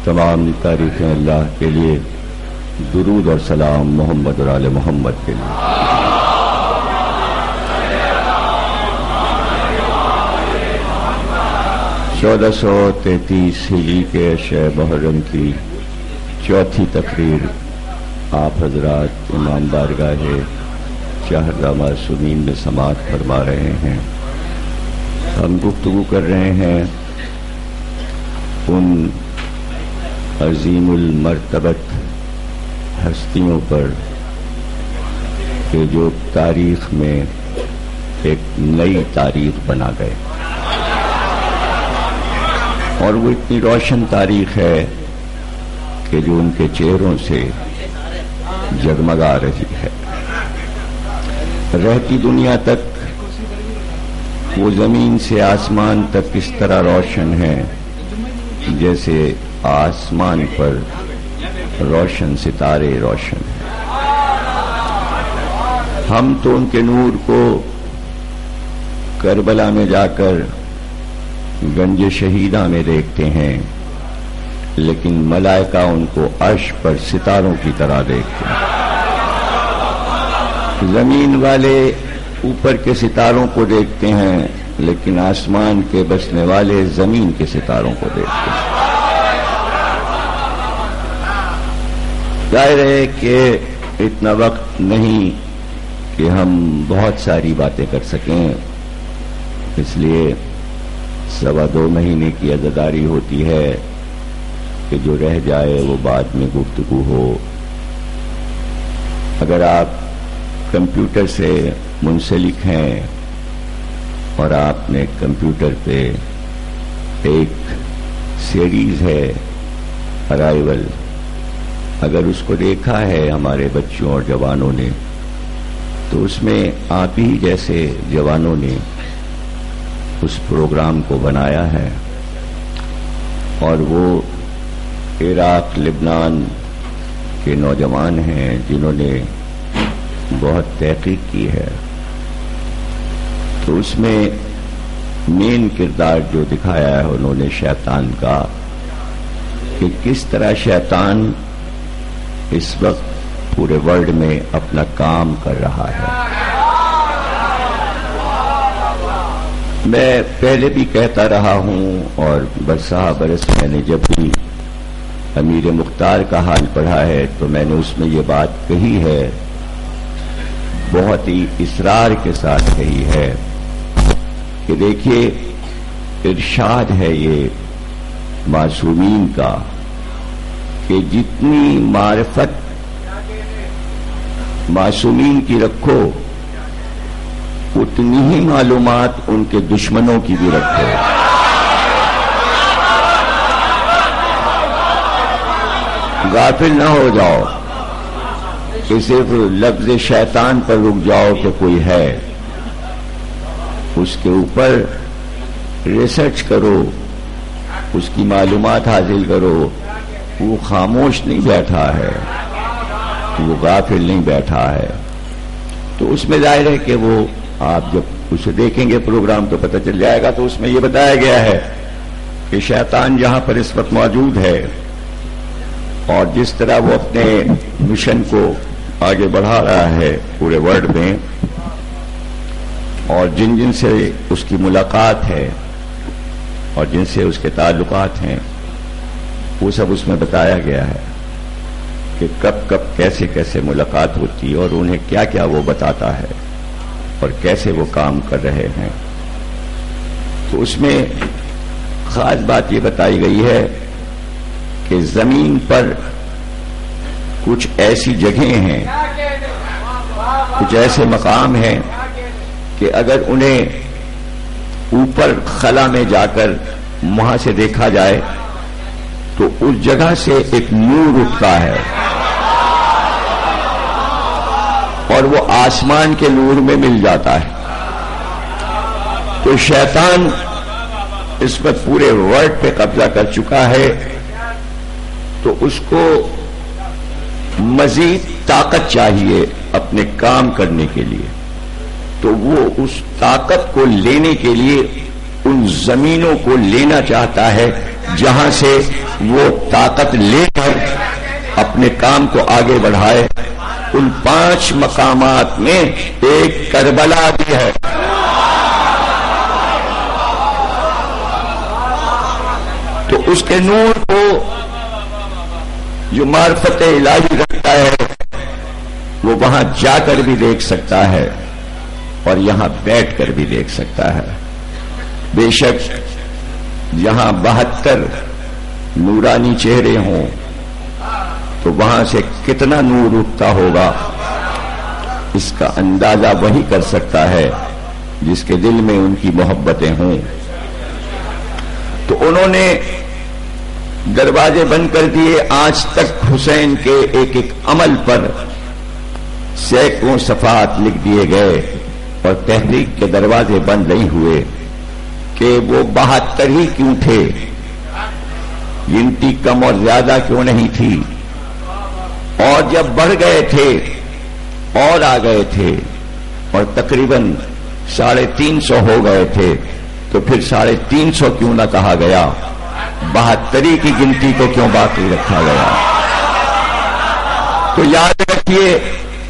تمام تعریفیں اللہ کے لیے، درود اور سلام محمد اور آل محمد کے لیے۔ 1433 ہجری کے شہ محرم کی چوتھی تقریر آپ حضرات امام بارگاہ چہردہ معصومین میں سماعت فرما رہے ہیں۔ ہم گفتگو کر رہے ہیں ان عظیم المرتبت ہستیوں پر کہ جو تاریخ میں ایک نئی تاریخ بنا گئے، اور وہ اتنی روشن تاریخ ہے کہ جو ان کے چہروں سے جگمگا رہی ہے۔ رہتی دنیا تک وہ زمین سے آسمان تک اس طرح روشن ہے جیسے آسمان پر روشن ستارے روشن ہیں۔ ہم تو ان کے نور کو کربلا میں جا کر گنج شہیدہ میں دیکھتے ہیں، لیکن ملائکہ ان کو عرش پر ستاروں کی طرح دیکھتے ہیں۔ زمین والے اوپر کے ستاروں کو دیکھتے ہیں، لیکن آسمان کے بسنے والے زمین کے ستاروں کو دیکھتے ہیں۔ ظاہر ہے کہ اتنا وقت نہیں کہ ہم بہت ساری باتیں کر سکیں، اس لیے 2.25 مہینے کی عزاداری ہوتی ہے کہ جو رہ جائے وہ بعد میں گفتگو ہو۔ اگر آپ کمپیوٹر سے منسلک ہیں اور آپ نے کمپیوٹر پہ ایک سیریز ہے ارائیول، اگر اس کو دیکھا ہے ہمارے بچوں اور جوانوں نے، تو اس میں آپ ہی جیسے جوانوں نے اس پروگرام کو بنایا ہے، اور وہ عراق لبنان کے نوجوان ہیں جنہوں نے بہت تحقیق کی ہے۔ تو اس میں مین کردار جو دکھایا ہے انہوں نے شیطان کا، کہ کس طرح شیطان اس وقت پورے ورلڈ میں اپنا کام کر رہا ہے۔ میں پہلے بھی کہتا رہا ہوں، اور برسہ برس میں نے جب بھی امیر مختار کا حال پڑھا ہے تو میں نے اس میں یہ بات کہی ہے، بہت ہی اصرار کے ساتھ کہی ہے کہ دیکھیے ارشاد ہے یہ معصومین کا کہ جتنی معرفت معصومین کی رکھو اتنی ہی معلومات ان کے دشمنوں کی بھی رکھو۔ غافل نہ ہو جاؤ کہ صرف لفظ شیطان پر رک جاؤ کہ کوئی ہے، اس کے اوپر ریسرچ کرو، اس کی معلومات حاصل کرو۔ وہ خاموش نہیں بیٹھا ہے، وہ غافل نہیں بیٹھا ہے۔ تو اس میں ظاہر ہے کہ وہ آپ جب اسے دیکھیں گے پروگرام تو پتہ چل جائے گا۔ تو اس میں یہ بتایا گیا ہے کہ شیطان جہاں پر اس وقت موجود ہے اور جس طرح وہ اپنے مشن کو آگے بڑھا رہا ہے پورے ورلڈ میں، اور جن جن سے اس کی ملاقات ہے اور جن سے اس کے تعلقات ہیں، وہ سب اس میں بتایا گیا ہے کہ کب کب کیسے کیسے ملاقات ہوتی ہے اور انہیں کیا کیا وہ بتاتا ہے اور کیسے وہ کام کر رہے ہیں۔ تو اس میں خاص بات یہ بتائی گئی ہے کہ زمین پر کچھ ایسی جگہیں ہیں، کچھ ایسے مقام ہیں کہ اگر انہیں اوپر خلا میں جا کر وہاں سے دیکھا جائے تو اس جگہ سے ایک نور اٹھتا ہے اور وہ آسمان کے نور میں مل جاتا ہے۔ تو شیطان اس وقت پورے ورلڈ پہ قبضہ کر چکا ہے، تو اس کو مزید طاقت چاہیے اپنے کام کرنے کے لیے۔ تو وہ اس طاقت کو لینے کے لیے ان زمینوں کو لینا چاہتا ہے جہاں سے وہ طاقت لے کر اپنے کام کو آگے بڑھائے، ان 5 مقامات میں ایک کربلا بھی ہے۔ تو اس کے نور کو جو معرفت الہی رکھتا ہے وہ وہاں جا کر بھی دیکھ سکتا ہے اور یہاں بیٹھ کر بھی دیکھ سکتا ہے۔ بے شک یہاں 72 نورانی چہرے ہوں تو وہاں سے کتنا نور اٹھتا ہوگا، اس کا اندازہ وہی کر سکتا ہے جس کے دل میں ان کی محبتیں ہوں۔ تو انہوں نے دروازے بند کر دیے۔ آج تک حسین کے ایک ایک عمل پر سینکڑوں صفحات لکھ دیے گئے اور تحریک کے دروازے بند نہیں ہوئے کہ وہ 72 ہی کیوں تھے، گنتی کم اور زیادہ کیوں نہیں تھی، اور جب بڑھ گئے تھے اور آ گئے تھے اور تقریباً 350 ہو گئے تھے تو پھر 350 کیوں نہ کہا گیا، 72 کی گنتی کو کیوں باقی رکھا گیا؟ تو یاد رکھیے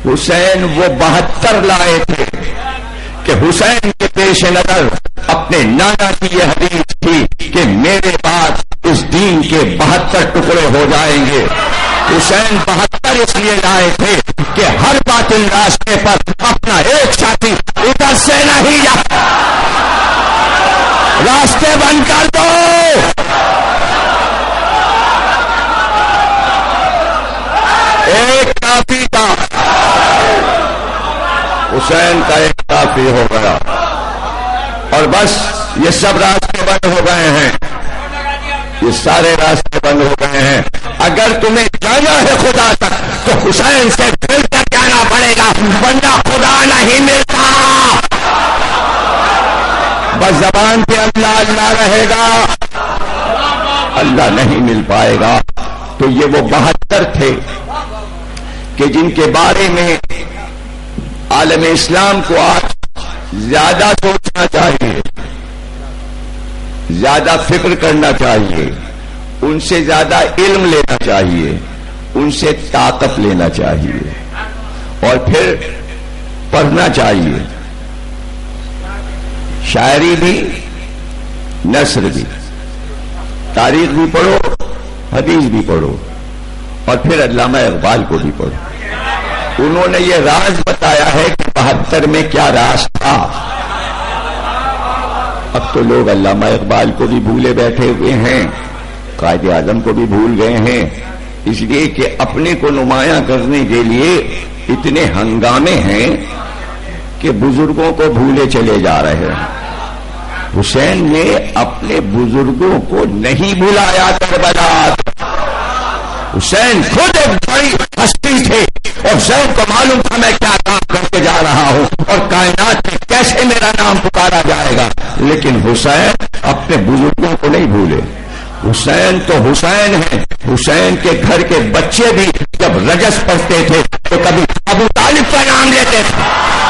حسین وہ 72 لائے تھے کہ حسین کے پیش نظر اپنے نانا کی یہ حدیث تھی کہ میرے بعد اس دین کے 72 ٹکڑے ہو جائیں گے۔ حسین 72 اس لیے لائے تھے کہ ہر باطل راستے پر اپنا ایک ساتھی ادھر سے نہیں جاتا، راستے بند کر دو۔ ایک کافی تھا، حسین کا ایک کافی ہو گیا اور بس یہ سب راستے بند ہو گئے ہیں، یہ سارے راستے بند ہو گئے ہیں۔ اگر تمہیں جانا ہے خدا تک تو حسین سے پھر کر جانا پڑے گا، ورنہ خدا نہیں ملتا۔ بس زبان پہ اللہ اللہ رہے گا، اللہ نہیں مل پائے گا۔ تو یہ وہ 72 تھے کہ جن کے بارے میں عالم اسلام کو آج زیادہ سوچنا چاہیے، زیادہ فکر کرنا چاہیے، ان سے زیادہ علم لینا چاہیے، ان سے طاقت لینا چاہیے اور پھر پڑھنا چاہیے، شاعری بھی، نثر بھی، تاریخ بھی پڑھو، حدیث بھی پڑھو اور پھر علامہ اقبال کو بھی پڑھو۔ انہوں نے یہ راز بتایا ہے کہ 72 میں کیا راز تھا۔ اب تو لوگ علامہ اقبال کو بھی بھولے بیٹھے ہوئے ہیں، قائد اعظم کو بھی بھول گئے ہیں، اس لیے کہ اپنے کو نمایاں کرنے کے لیے اتنے ہنگامے ہیں کہ بزرگوں کو بھولے چلے جا رہے ہیں۔ حسین نے اپنے بزرگوں کو نہیں بھلایا کربلا۔ حسین خود ایک بڑی ہستی تھے اور حسین کو معلوم تھا میں کیا کام کر کے جا رہا ہوں اور کائنات میں کیسے میرا نام پکارا جائے گا، لیکن حسین اپنے بزرگوں کو نہیں بھولے۔ حسین تو حسین ہے، حسین کے گھر کے بچے بھی جب رجس پڑھتے تھے تو کبھی ابو طالب کا نام لیتے تھے،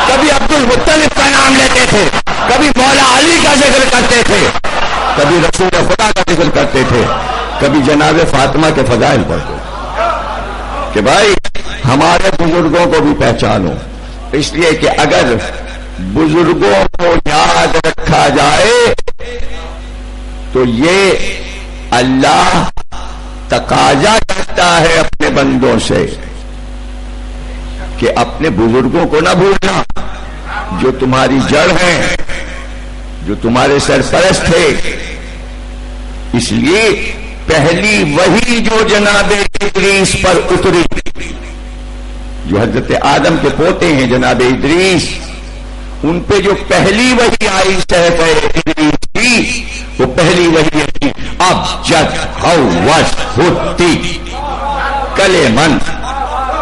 کبھی عبد المطلب کا نام لیتے تھے، کبھی مولا علی کا ذکر کرتے تھے، کبھی رسول خدا کا ذکر کرتے تھے، کبھی جناب فاطمہ کے فضائل پڑھتے کہ بھائی ہمارے بزرگوں کو بھی پہچانو، اس لیے کہ اگر بزرگوں کو یاد رکھا جائے تو یہ اللہ تقاضا کرتا ہے اپنے بندوں سے کہ اپنے بزرگوں کو نہ بھولنا، جو تمہاری جڑ ہیں، جو تمہارے سرپرست تھے۔ اس لیے پہلی وحی جو جناب ادریس پر اتری، جو حضرت آدم کے پوتے ہیں جناب ادریس، ان پہ جو پہلی وحی آئی صحیفہ ادریس کی، وہ پہلی وحی تھی اب جد حوش ہوتی کلمن،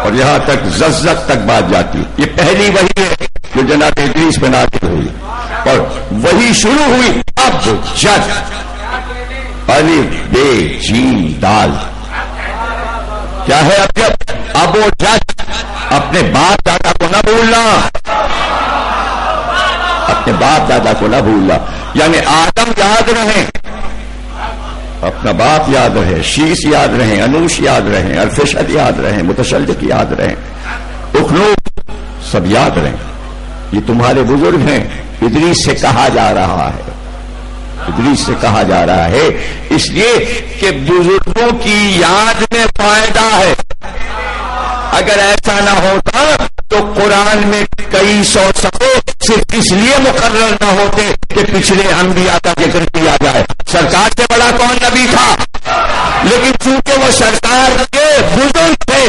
اور یہاں تک ززت تک بات جاتی۔ یہ پہلی وحی ہے جو جناب ادریس پہ نازل ہوئی، اور وہی شروع ہوئی اب جد الف بے جیم دال۔ کیا ہے اب جب؟ اب وہ جد، اپنے باپ دادا کو نہ بھولنا، اپنے باپ دادا کو نہ بھولنا، یعنی آدم یاد رہیں، اپنا باپ یاد رہے، شیس یاد رہیں، انوش یاد رہیں، ارفشد یاد رہیں، متشلق یاد رہیں، اخنوک سب یاد رہیں. یہ تمہارے بزرگ ہیں. ادریس سے کہا جا رہا ہے، ادریس سے کہا جا رہا ہے اس لیے کہ بزرگوں کی یاد میں فائدہ ہے. اگر ایسا نہ ہوتا تو قرآن میں کئی سو صفحے صرف اس لیے مقرر نہ ہوتے کہ پچھلے انبیاء کا ذکر کیا جائے. سرکار سے بڑا کون نبی تھا؟ لیکن چونکہ وہ سرکار کے بزرگ تھے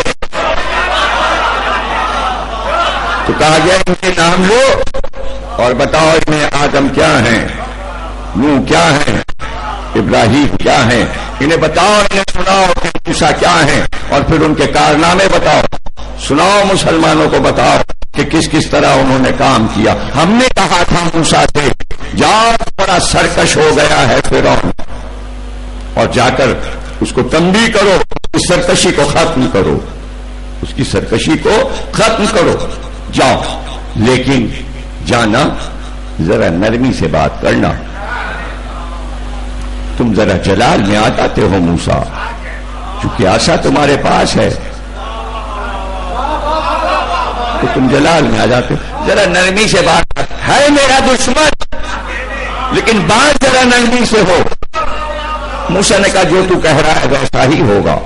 تو کہا گیا ان کے نام لو اور بتاؤ انہیں آدم کیا ہیں، نوح کیا ہیں، ابراہیم کیا ہیں، انہیں بتاؤ، انہیں سناؤ کہ موسیٰ کیا ہیں، اور پھر ان کے کارنامے بتاؤ. سناؤ مسلمانوں کو، بتاؤ کہ کس کس طرح انہوں نے کام کیا. ہم نے کہا تھا موسیٰ سے جاؤ، بڑا سرکش ہو گیا ہے فرعون، اور جا کر اس کو تنبیہ کرو، اس سرکشی کو ختم کرو، اس کی سرکشی کو ختم کرو. جاؤ، لیکن جانا ذرا نرمی سے بات کرنا. تم ذرا جلال میں آ جاتے ہو موسیٰ، چونکہ آسا تمہارے پاس ہے تو تم جلال میں آ جاتے ہو. ذرا نرمی سے بات ہے، میرا دشمن، لیکن بات ذرا نرمی سے ہو. موسیٰ نے کہا جو تو کہہ رہا ہے ویسا ہی ہوگا،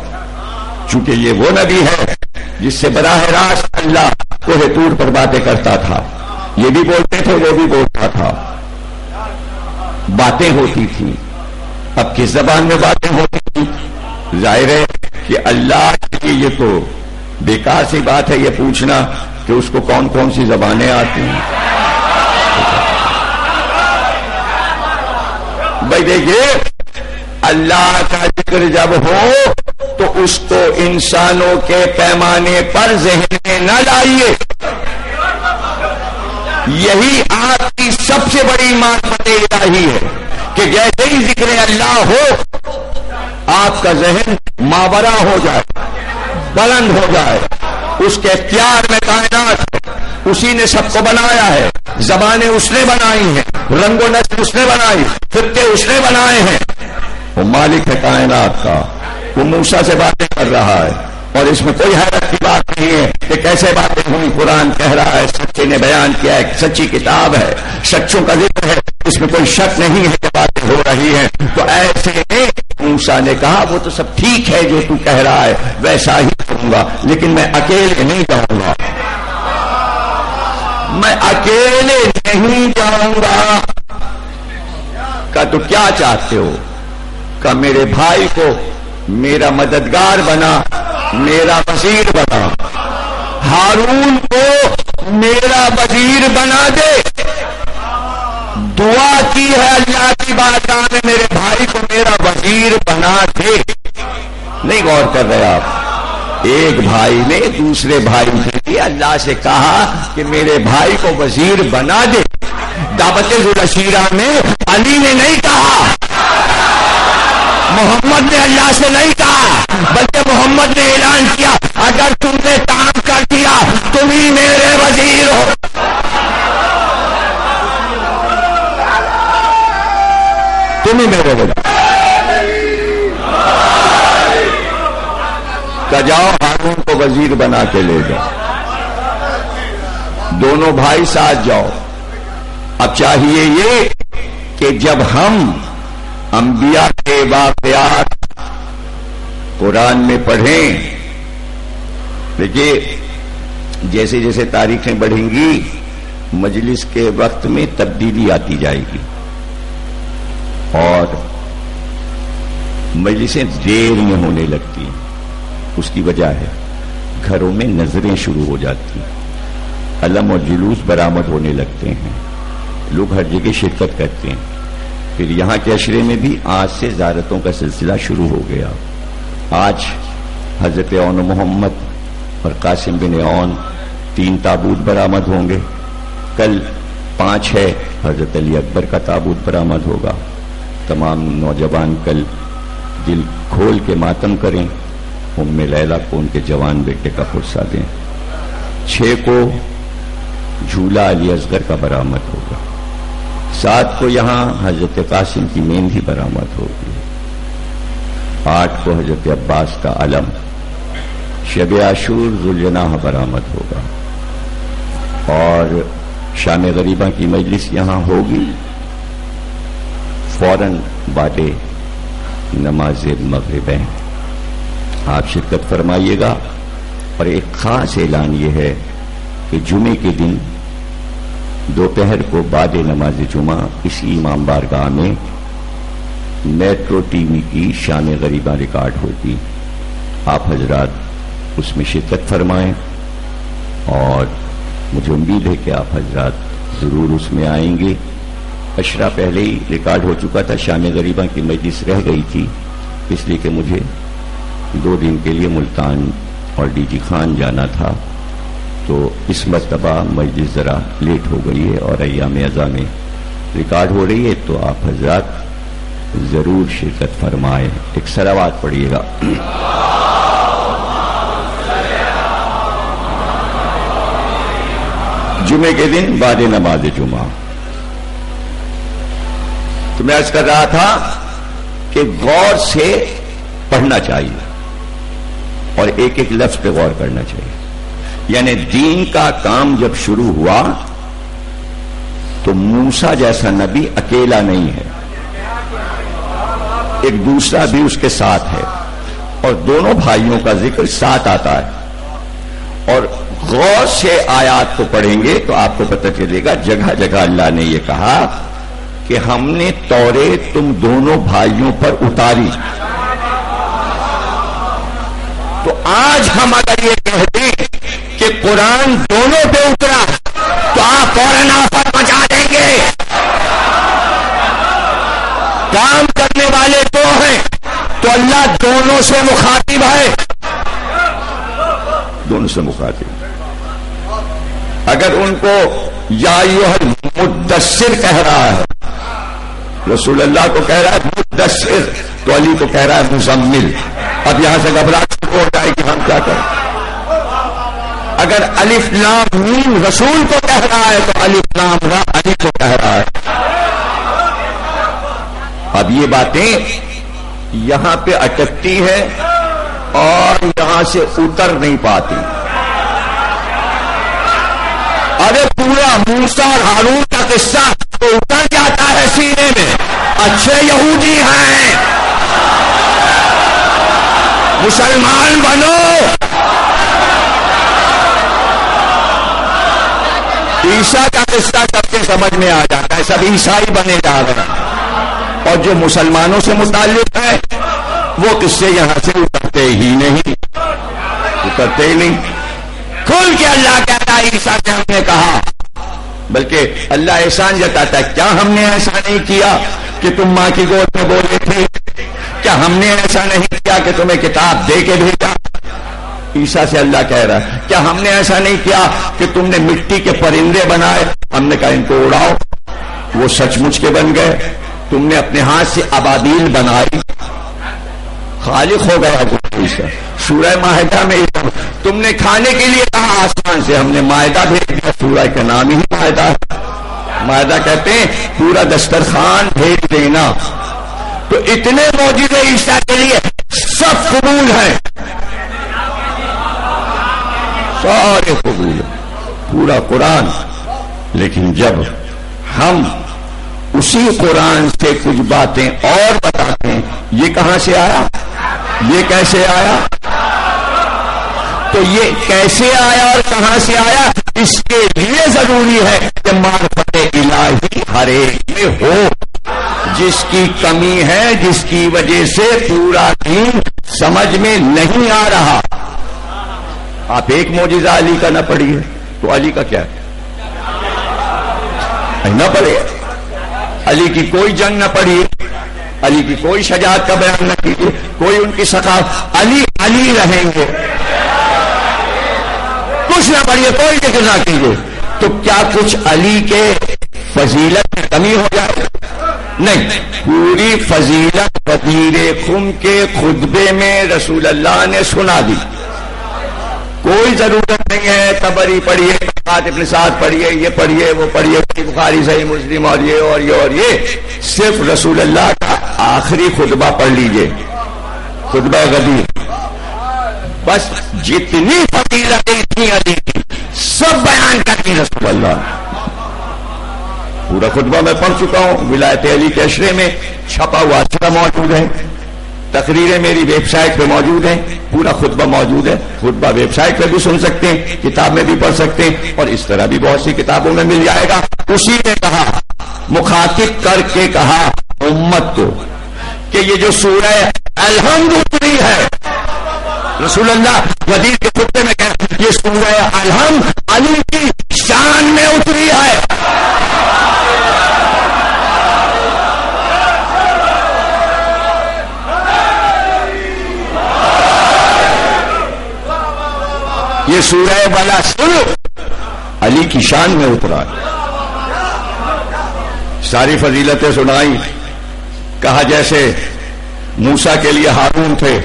چونکہ یہ وہ نبی ہے جس سے براہ راست اللہ کوہ طور پر باتیں کرتا تھا. یہ بھی بولتے تھے، وہ بھی بولتا تھا، باتیں ہوتی تھیں. اب کس زبان میں باتیں ہوتی تھیں؟ ظاہر ہے کہ اللہ کی یہ تو بیکار سی بات ہے یہ پوچھنا کہ اس کو کون کون سی زبانیں آتی ہیں. بھائی دیکھیے، اللہ کا ذکر جب ہو تو اس کو انسانوں کے پیمانے پر ذہن میں نہ لائیے. یہی آپ کی سب سے بڑی معرفت الہی ہے کہ جیسے ہی ذکر اللہ ہو آپ کا ذہن ماورا ہو جائے، بلند ہو جائے. اس کے اختیار میں کائنات ہے، اسی نے سب کو بنایا ہے، زبانیں اس نے بنائی ہیں، رنگ و نسل اس نے بنائی، خطے اس نے بنائے ہیں. وہ مالک ہے کائنات کا. وہ موسیٰ سے باتیں کر رہا ہے اور اس میں کوئی حیرت کی بات نہیں ہے کہ کیسے باتیں ہوئی. قرآن کہہ رہا ہے، سچے نے بیان کیا ہے، سچی کتاب ہے، سچوں کا ذکر ہے، اس میں کوئی شک نہیں ہے کہ باتیں ہو رہی ہیں. تو ایسے میں موسیٰ نے کہا وہ تو سب ٹھیک ہے جو تو کہہ رہا ہے ویسا ہی کروں گا، لیکن میں اکیلے نہیں جاؤں گا، میں اکیلے نہیں جاؤں گا. کہا تو کیا چاہتے ہو؟ کہ میرے بھائی کو میرا مددگار بنا، میرا وزیر بنا، ہارون کو میرا وزیر بنا دے. دعا کی ہے اللہ کی بارگاہ میں میرے بھائی کو میرا وزیر بنا دے. نہیں غور کر رہے آپ؟ ایک بھائی نے دوسرے بھائی کے لیے اللہ سے کہا کہ میرے بھائی کو وزیر بنا دے. دعوت ذوالعشیرہ میں علی نے نہیں کہا، محمد نے اللہ سے نہیں کہا، بلکہ محمد نے اعلان کیا اگر تم نے کام کر دیا تم ہی میرے وزیر ہو. تم ہی میرے وزیر. کہ جاؤ ہارون کو وزیر بنا کے لے جاؤ. دونوں بھائی ساتھ جاؤ. اب چاہیے یہ کہ جب ہم انبیاء کے واقعات قرآن میں پڑھیں، دیکھیے جیسے جیسے تاریخیں بڑھیں گی مجلس کے وقت میں تبدیلی آتی جائے گی اور مجلسیں دیر میں ہونے لگتی ہیں. اس کی وجہ ہے گھروں میں نظریں شروع ہو جاتی ہیں، علم اور جلوس برآمد ہونے لگتے ہیں، لوگ ہر جگہ شرکت کرتے ہیں. پھر یہاں کے عشرے میں بھی آج سے زیارتوں کا سلسلہ شروع ہو گیا. آج حضرت اون محمد اور قاسم بن اون 3 تابوت برآمد ہوں گے. کل 5 ہے، حضرت علی اکبر کا تابوت برآمد ہوگا. تمام نوجوان کل دل کھول کے ماتم کریں، ام لیلہ کو ان کے جوان بیٹے کا فرصہ دیں. 6 کو جھولا علی اصغر کا برآمد ہوگا. 7 کو یہاں حضرت قاسم کی مہندی برآمد ہوگی. 8 کو حضرت عباس کا علم شب عاشور ذوالجناح برآمد ہوگا اور شام غریبہ کی مجلس یہاں ہوگی فوراً بعد نماز مغرب ہے. آپ شرکت فرمائیے گا. اور ایک خاص اعلان یہ ہے کہ جمعے کے دن دوپہر کو بعد نماز جمعہ اسی امام بارگاہ میں میٹرو ٹی وی کی شام غریبہ ریکارڈ ہوگی. آپ حضرات اس میں شرکت فرمائیں اور مجھے امید ہے کہ آپ حضرات ضرور اس میں آئیں گے. اشرا پہلے ہی ریکارڈ ہو چکا تھا. شام غریبہ کی مجلس رہ گئی تھی اس لیے کہ مجھے 2 دن کے لیے ملتان اور ڈی جی خان جانا تھا تو اس مرتبہ مجلس ذرا لیٹ ہو گئی ہے اور ایام ازا میں ریکارڈ ہو رہی ہے. تو آپ حضرات ضرور شرکت فرمائیں. ایک صلوات پڑھیے گا. جمعے کے دن بعد نماز جمعہ. تو میں عرض کر رہا تھا کہ غور سے پڑھنا چاہیے اور ایک ایک لفظ پہ غور کرنا چاہیے. یعنی دین کا کام جب شروع ہوا تو موسیٰ جیسا نبی اکیلا نہیں ہے, ایک دوسرا بھی اس کے ساتھ ہے اور دونوں بھائیوں کا ذکر ساتھ آتا ہے. اور غور سے آیات کو پڑھیں گے تو آپ کو پتہ چلے گا جگہ جگہ اللہ نے یہ کہا کہ ہم نے توریت تم دونوں بھائیوں پر اتاری. تو آج ہم اگر یہ کہہ دیں کہ قرآن دونوں پہ اترا تو آپ فوراً آفت مچا دیں گے. کام کرنے والے دو ہیں تو اللہ دونوں سے مخاطب ہے, دونوں سے مخاطب. اگر ان کو یا ایھا المدثر کہہ رہا ہے, رسول اللہ کو کہہ رہا ہے مدثر, تو علی کو کہہ رہا ہے مزمل. اب یہاں سے گھبراہٹ شروع ہو جائے کہ ہم کیا کریں. اگر الف لام میم رسول کو کہہ رہا ہے تو الف لام را علی کو کہہ رہا ہے. اب یہ باتیں یہاں پہ اٹکتی ہے اور یہاں سے اتر نہیں پاتی. ارے پورا موسیٰ اور ہارون کا قصہ تو اتر جاتا ہے سینے میں. اچھے یہودی ہیں, مسلمان بنو. عیسیٰ کا قصہ سب کے سمجھ میں آ جاتا ہے, سب عیسائی بنے جا رہے ہیں. اور جو مسلمانوں سے متعلق ہے وہ قصے یہاں سے اترتے ہی نہیں, اترتے ہی نہیں. کھل کے اللہ کہتا ہے عیسیٰ سے ہم نے کہا, بلکہ اللہ احسان جتاتا ہے, کیا ہم نے ایسا نہیں کیا کہ تم ماں کی گود میں بولے تھے؟ کیا ہم نے ایسا نہیں کیا کہ تمہیں کتاب دے کے بھیجا؟ عیسیٰ سے اللہ کہہ رہا ہے, کیا ہم نے ایسا نہیں کیا کہ تم نے مٹی کے پرندے بنائے, ہم نے کہا ان کو اڑاؤ, وہ سچ مچ کے بن گئے. تم نے اپنے ہاتھ سے ابابیل بنائی, خالق ہو گیا وہ عیسیٰ. سورہ مائدہ میں تم نے کھانے کے لیے کہا آسمان سے, ہم نے مائدہ بھیج دیا. سورہ کا نام ہی مائدہ ہے. مائدہ کہتے ہیں پورا دسترخوان بھیج دینا. تو اتنے معجزے عیسیٰ کے لیے سب قبول ہیں, سارے قبول ہیں, پورا قرآن. لیکن جب ہم اسی قرآن سے کچھ باتیں اور بتاتے ہیں, یہ کہاں سے آیا, یہ کیسے آیا, تو یہ کیسے آیا اور کہاں سے آیا, اس کے لیے ضروری ہے کہ معرفت الہی ہر ایک میں ہو. جس کی کمی ہے, جس کی وجہ سے پورا دین سمجھ میں نہیں آ رہا. آپ ایک معجزہ علی کا نہ پڑھیے تو علی کا کیا ہے, نہ پڑھے. علی کی کوئی جنگ نہ پڑھیے, علی کی کوئی شجاعت کا بیان نہ کیجیے, کوئی ان کی ثقافت, علی علی رہیں گے. کچھ نہ پڑھیے, کوئی ذکر نہ کیجیے, تو کیا کچھ علی کے فضیلت میں کمی ہو جائے؟ نہیں, پوری فضیلت غدیر خم کے خطبے میں رسول اللہ نے سنا دی. کوئی ضرورت نہیں ہے طبری پڑھیے, ابن سعد پڑھیے, یہ پڑھیے, وہ پڑھیے, بخاری صحیح مسلم اور یہ اور یہ اور یہ. صرف رسول اللہ کا آخری خطبہ پڑھ لیجئے, خطبہ غدیر، بس جتنی فضیلتیں تھیں علی کی سب بیان کرتی رسول اللہ نے. پورا خطبہ میں پڑھ چکا ہوں، ولایت علی کے اشرے میں چھپا ہوا اشرا موجود ہے، تقریریں میری ویب سائٹ پہ موجود ہیں، پورا خطبہ موجود ہے. خطبہ ویب سائٹ پہ بھی سن سکتے ہیں، کتاب میں بھی پڑھ سکتے ہیں، اور اس طرح بھی بہت سی کتابوں میں مل جائے گا. اسی نے کہا، مخاطب کر کے کہا امت کو کہ یہ جو سورہ الحمد اتری ہے، رسول اللہ غدیر کے خطبے میں کہا یہ سورہ الحمد علی کی شان میں اتری ہے. یہ سورہ والا سنو علی کی شان میں اترا. ساری فضیلتیں سنائی، کہا جیسے موسیٰ کے لیے ہارون تھے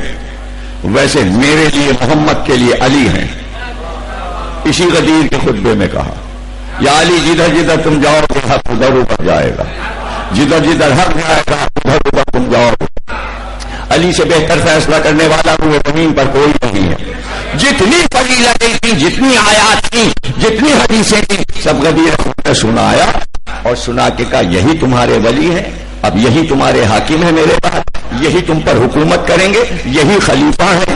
ویسے میرے لیے محمد کے لیے علی ہیں. اسی غدیر کے خطبے میں کہا یا علی جدھر جدھر تم جاؤ گے حق ادھر ادھر جائے گا، جدھر جدھر حق جائے گا ادھر ادھر تم جاؤ گے. علی سے بہتر فیصلہ کرنے والا ہوئے زمین پر کوئی نہیں ہے. جتنی فضیلتیں تھیں، جتنی آیات تھیں، جتنی حدیثیں تھیں، سب غدیر نے سنایا اور سنا کے کہا یہی تمہارے ولی ہیں، اب یہی تمہارے حاکم ہیں میرے پاس، یہی تم پر حکومت کریں گے، یہی خلیفہ ہیں.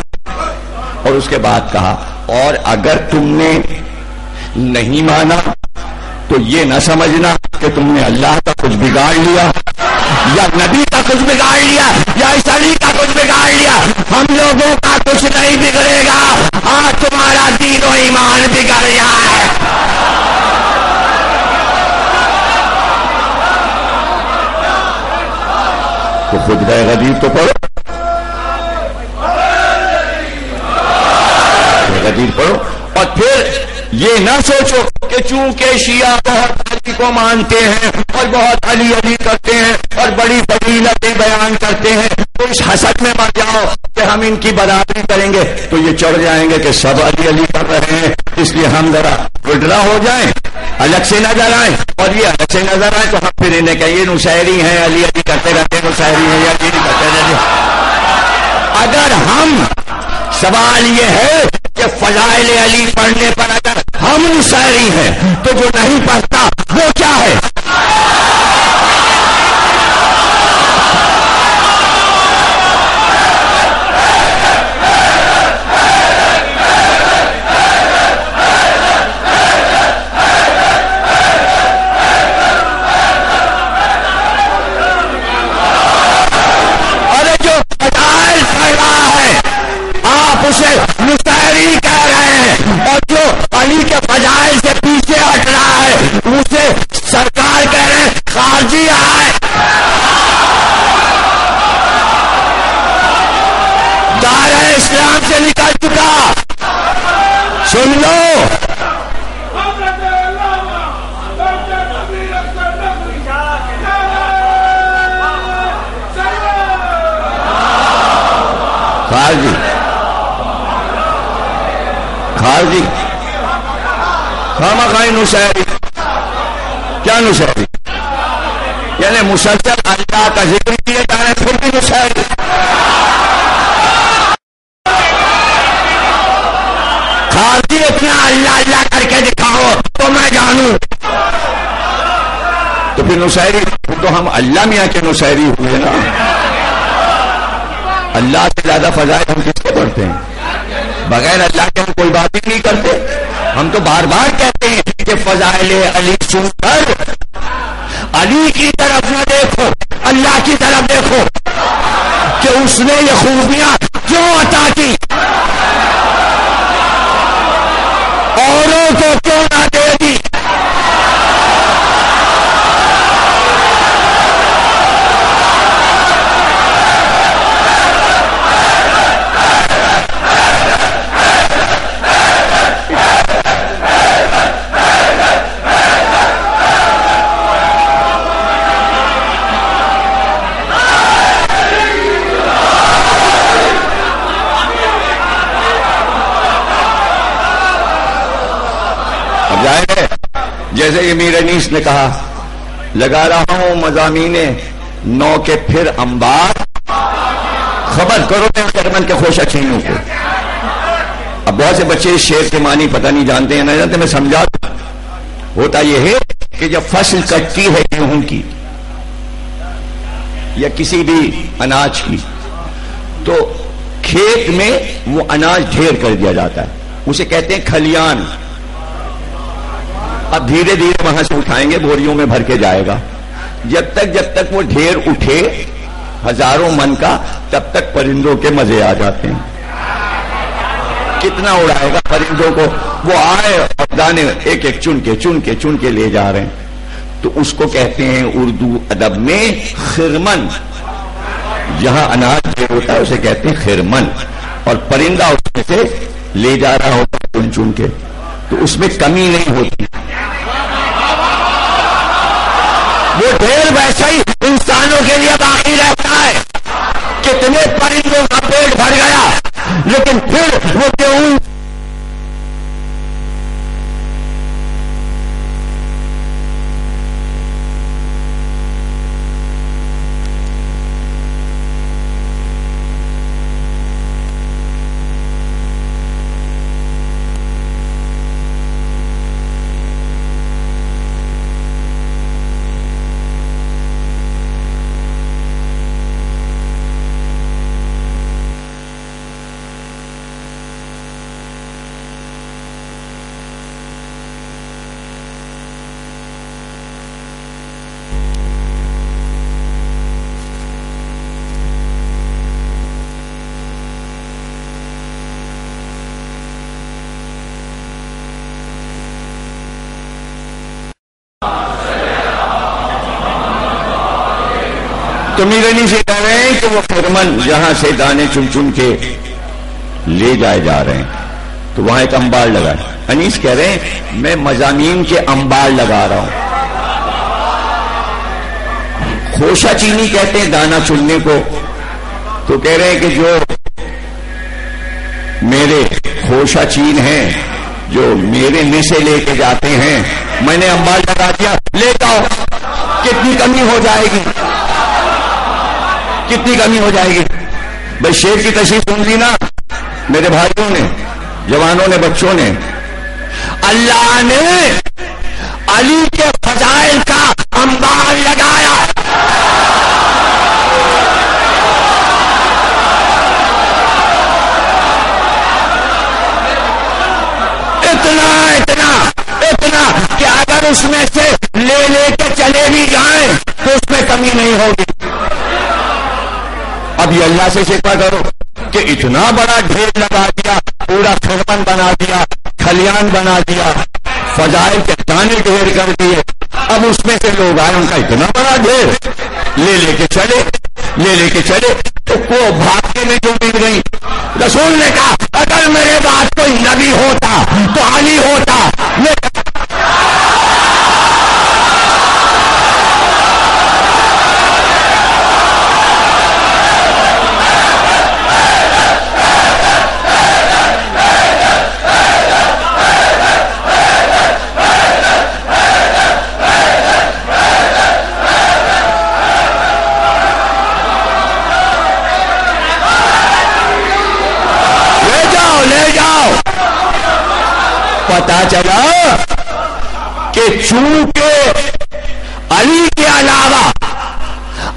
اور اس کے بعد کہا اور اگر تم نے نہیں مانا تو یہ نہ سمجھنا کہ تم نے اللہ کا کچھ بگاڑ لیا یا نبی کا کچھ بگاڑ لیا یا اس علی کا کچھ بگاڑ لیا. ہم لوگوں کا کچھ نہیں بگڑے گا، ہاں تمہارا دین و ایمان بگڑ جائے. تو خطبہ غدیر تو پڑھو، غدیر پڑھو. اور پھر یہ نہ سوچو کہ چونکہ شیعہ بہت علی کو مانتے ہیں اور بہت علی علی کرتے ہیں اور بڑی فضیلتیں بیان کرتے ہیں تو اس حسد میں مر جاؤ کہ ہم ان کی برابری کریں گے تو یہ چڑھ جائیں گے کہ سب علی علی کر رہے ہیں، اس لیے ہم ذرا وڈرا ہو جائیں، الگ سے نظر آئیں. اور یہ الگ سے نظر آئے تو ہم پھر انہیں کہیں یہ نصیری ہیں، علی علی کرتے رہتے، نصیری ہیں یا علی کرتے رہتے. اگر ہم، سوال یہ ہے کہ فضائل علی پڑھنے پر اگر ہم نصیری ہیں تو جو نہیں پڑھتا وہ کیا ہے؟ سن لو، خارجی خارجی خامخواہ نصیری. کیا نصیری؟ یعنی مسلسل اللہ کا ذکر کیے جا رہے پھر بھی نصیری. خارجی اتنا اللہ اللہ کر کے دکھاؤ تو میں جانوں، تو پھر نصیری تو ہم اللہ میاں کے نصیری ہوئے نا. اللہ سے زیادہ فضائل ہم کس کو پڑھتے ہیں؟ بغیر اللہ کے ہم کوئی بات ہی نہیں کرتے. ہم تو بار بار کہتے ہیں کہ فضائل علی سن کر علی کی طرف نہ دیکھو، اللہ کی طرف دیکھو کہ اس نے یہ خوبیاں کیوں عطا کی، اوروں کو کیوں نہ دے دی. جیسے یہ میر انیس نے کہا لگا رہا ہوں مضامین نو کے پھر انبار خبر کرو میں خرمن کے خوشہ چینوں کو. اب بہت سے بچے اس شعر کے معنی پتہ نہیں جانتے ہیں، نہ جانتے، میں سمجھا دوں. ہوتا یہ ہے کہ جب فصل کٹتی ہے گیہوں کی یا کسی بھی اناج کی، تو کھیت میں وہ اناج ڈھیر کر دیا جاتا ہے، اسے کہتے ہیں کھلیان. اب دھیرے دھیرے وہاں سے اٹھائیں گے، بوریوں میں بھر کے جائے گا. جب تک وہ ڈھیر اٹھے ہزاروں من کا، تب تک پرندوں کے مزے آ جاتے ہیں. کتنا اڑائے گا پرندوں کو، وہ آئے اور دانے ایک ایک چن کے لے جا رہے ہیں. تو اس کو کہتے ہیں اردو ادب میں خرمن. جہاں اناج ڈھیر ہوتا ہے اسے کہتے ہیں خرمن، اور پرندہ اس میں سے لے جا رہا ہوتا ہے چن کے، تو اس میں کمی نہیں ہوتی. وہ ڈھیر ویسا ہی انسانوں کے لیے باقی رہتا ہے. کتنے پرندوں کا پیٹ بھر گیا، لیکن پھر وہ کیوں تو میرے سے کہہ رہے ہیں کہ وہ خرمن جہاں سے دانے چن کے لے جائے جا رہے ہیں، تو وہاں ایک انبار لگا ہے. انیس کہہ رہے ہیں میں مضامین کے انبار لگا رہا ہوں. خوشہ چینی کہتے ہیں دانا چننے کو. تو کہہ رہے ہیں کہ جو میرے خوشہ چین ہیں، جو میرے میں سے لے کے جاتے ہیں، میں نے انبار لگا دیا، لے جاؤ. کتنی کمی ہو جائے گی، کتنی کمی ہو جائے گی. بھائی شیر کی تشریح سن لی نا میرے بھائیوں نے، جوانوں نے، بچوں نے. اللہ نے علی کے فضائل کا انبار لگایا. اتنا کہ اگر اس میں سے لے کے چلے بھی جائیں تو اس میں کمی نہیں ہوگی. اب یہ اللہ سے شکوہ کرو کہ اتنا بڑا ڈھیر لگا دیا، پورا خرمن بنا دیا، کھلیان بنا دیا، فضائل کے دانے ڈھیر کر دیے. اب اس میں سے لوگ آئے، ان کا اتنا بڑا ڈھیر لے کے چلے تو کو بھاگنے میں جو مل گئی. رسول نے کہا اگر میرے بعد کوئی نبی ہوتا تو علی ہوتا. پتا چلا کہ چونکہ علی کے علاوہ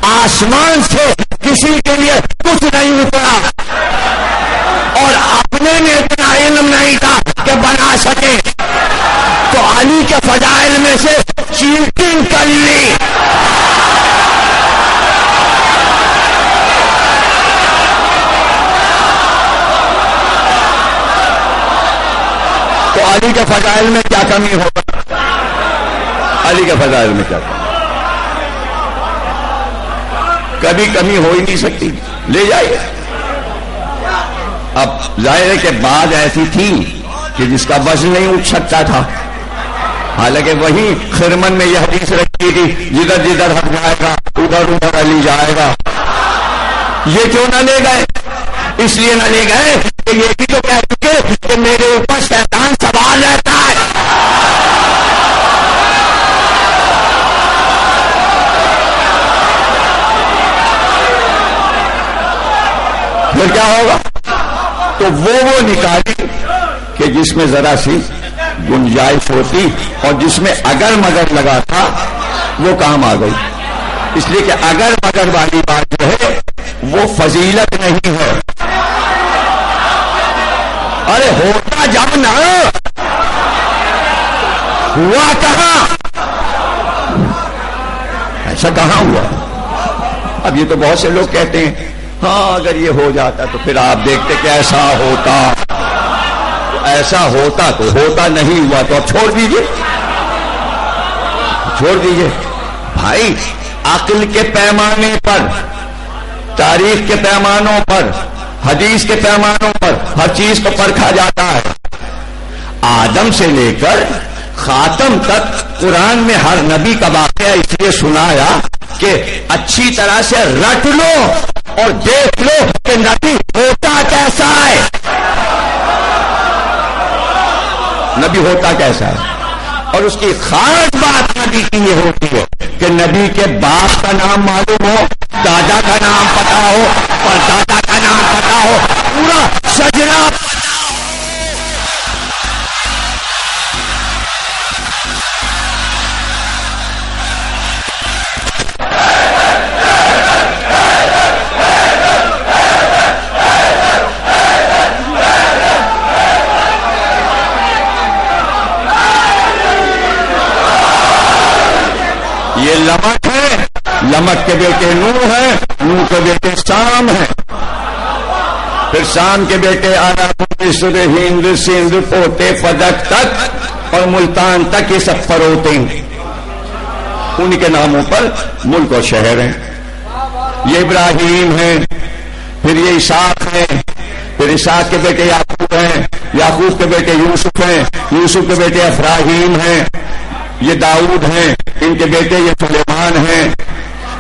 آسمان سے کسی کے لیے کچھ نہیں اترا اور اپنے میں اتنا علم نہیں تھا کہ بنا سکے، تو علی کے فضائل میں سے چیٹنگ کر لی. تو علی کے فضائل میں کیا کمی ہوگا؟ علی کے فضائل میں کیا کمی؟ کبھی کمی ہو ہی نہیں سکتی. لے جائیے. اب ظاہر ہے کہ بعد ایسی تھی کہ جس کا وزن نہیں اٹھ سکتا تھا، حالانکہ وہی خرمن میں یہ حدیث رکھی تھی جدھر جدھر حق جائے گا ادھر علی جائے گا. یہ کیوں نہ لے گئے؟ اس لیے نہ لے گئے کہ یہ بھی تو کہہ چکے کہ میرے اوپر شیطان سوار رہتا ہے. پھر کیا ہوگا؟ تو وہ نکالی کہ جس میں ذرا سی گنجائش ہوتی اور جس میں اگر مگر لگا تھا وہ کام آ گئی. اس لیے کہ اگر مگر والی بات جو ہے وہ فضیلت نہیں ہے. ارے ہوتا جب نہ ہوا کہاں؟ ایسا کہاں ہوا؟ اب یہ تو بہت سے لوگ کہتے ہیں ہاں اگر یہ ہو جاتا تو پھر آپ دیکھتے کہ ایسا ہوتا. ایسا ہوتا تو ہوتا، نہیں ہوا تو اب چھوڑ دیجئے. چھوڑ دیجئے بھائی. عقل کے پیمانے پر، تاریخ کے پیمانوں پر، حدیث کے پیمانوں پر ہر چیز کو پرکھا جاتا ہے. آدم سے لے کر خاتم تک قرآن میں ہر نبی کا واقعہ اس لیے سنایا کہ اچھی طرح سے رٹ لو اور دیکھ لو کہ نبی ہوتا کیسا ہے. نبی ہوتا کیسا ہے. اور اس کی خاص بات نبی کی یہ ہوتی ہے کہ نبی کے باپ کا نام معلوم ہو، دادا کا نام پتا ہو، اور دادا کا نام پتا ہو، پورا شجرہ. یہ لمک ہے، لمک کے بیٹے نوح ہیں، نوح کے بیٹے سام ہیں، پھر سام کے بیٹے عرب، مصر، ہند، سندھ، پوتے، فدق تک اور ملتان تک یہ سب فروتے ہیں. ان کے ناموں پر ملک اور شہر ہیں. یہ ابراہیم ہیں، پھر یہ اسحاق ہیں، پھر اسحاق کے بیٹے یعقوب ہیں، یعقوب کے بیٹے یوسف ہیں، یوسف کے بیٹے افراہیم ہیں، یہ داؤد ہیں، ان کے بیٹے یہ سلیمان ہیں،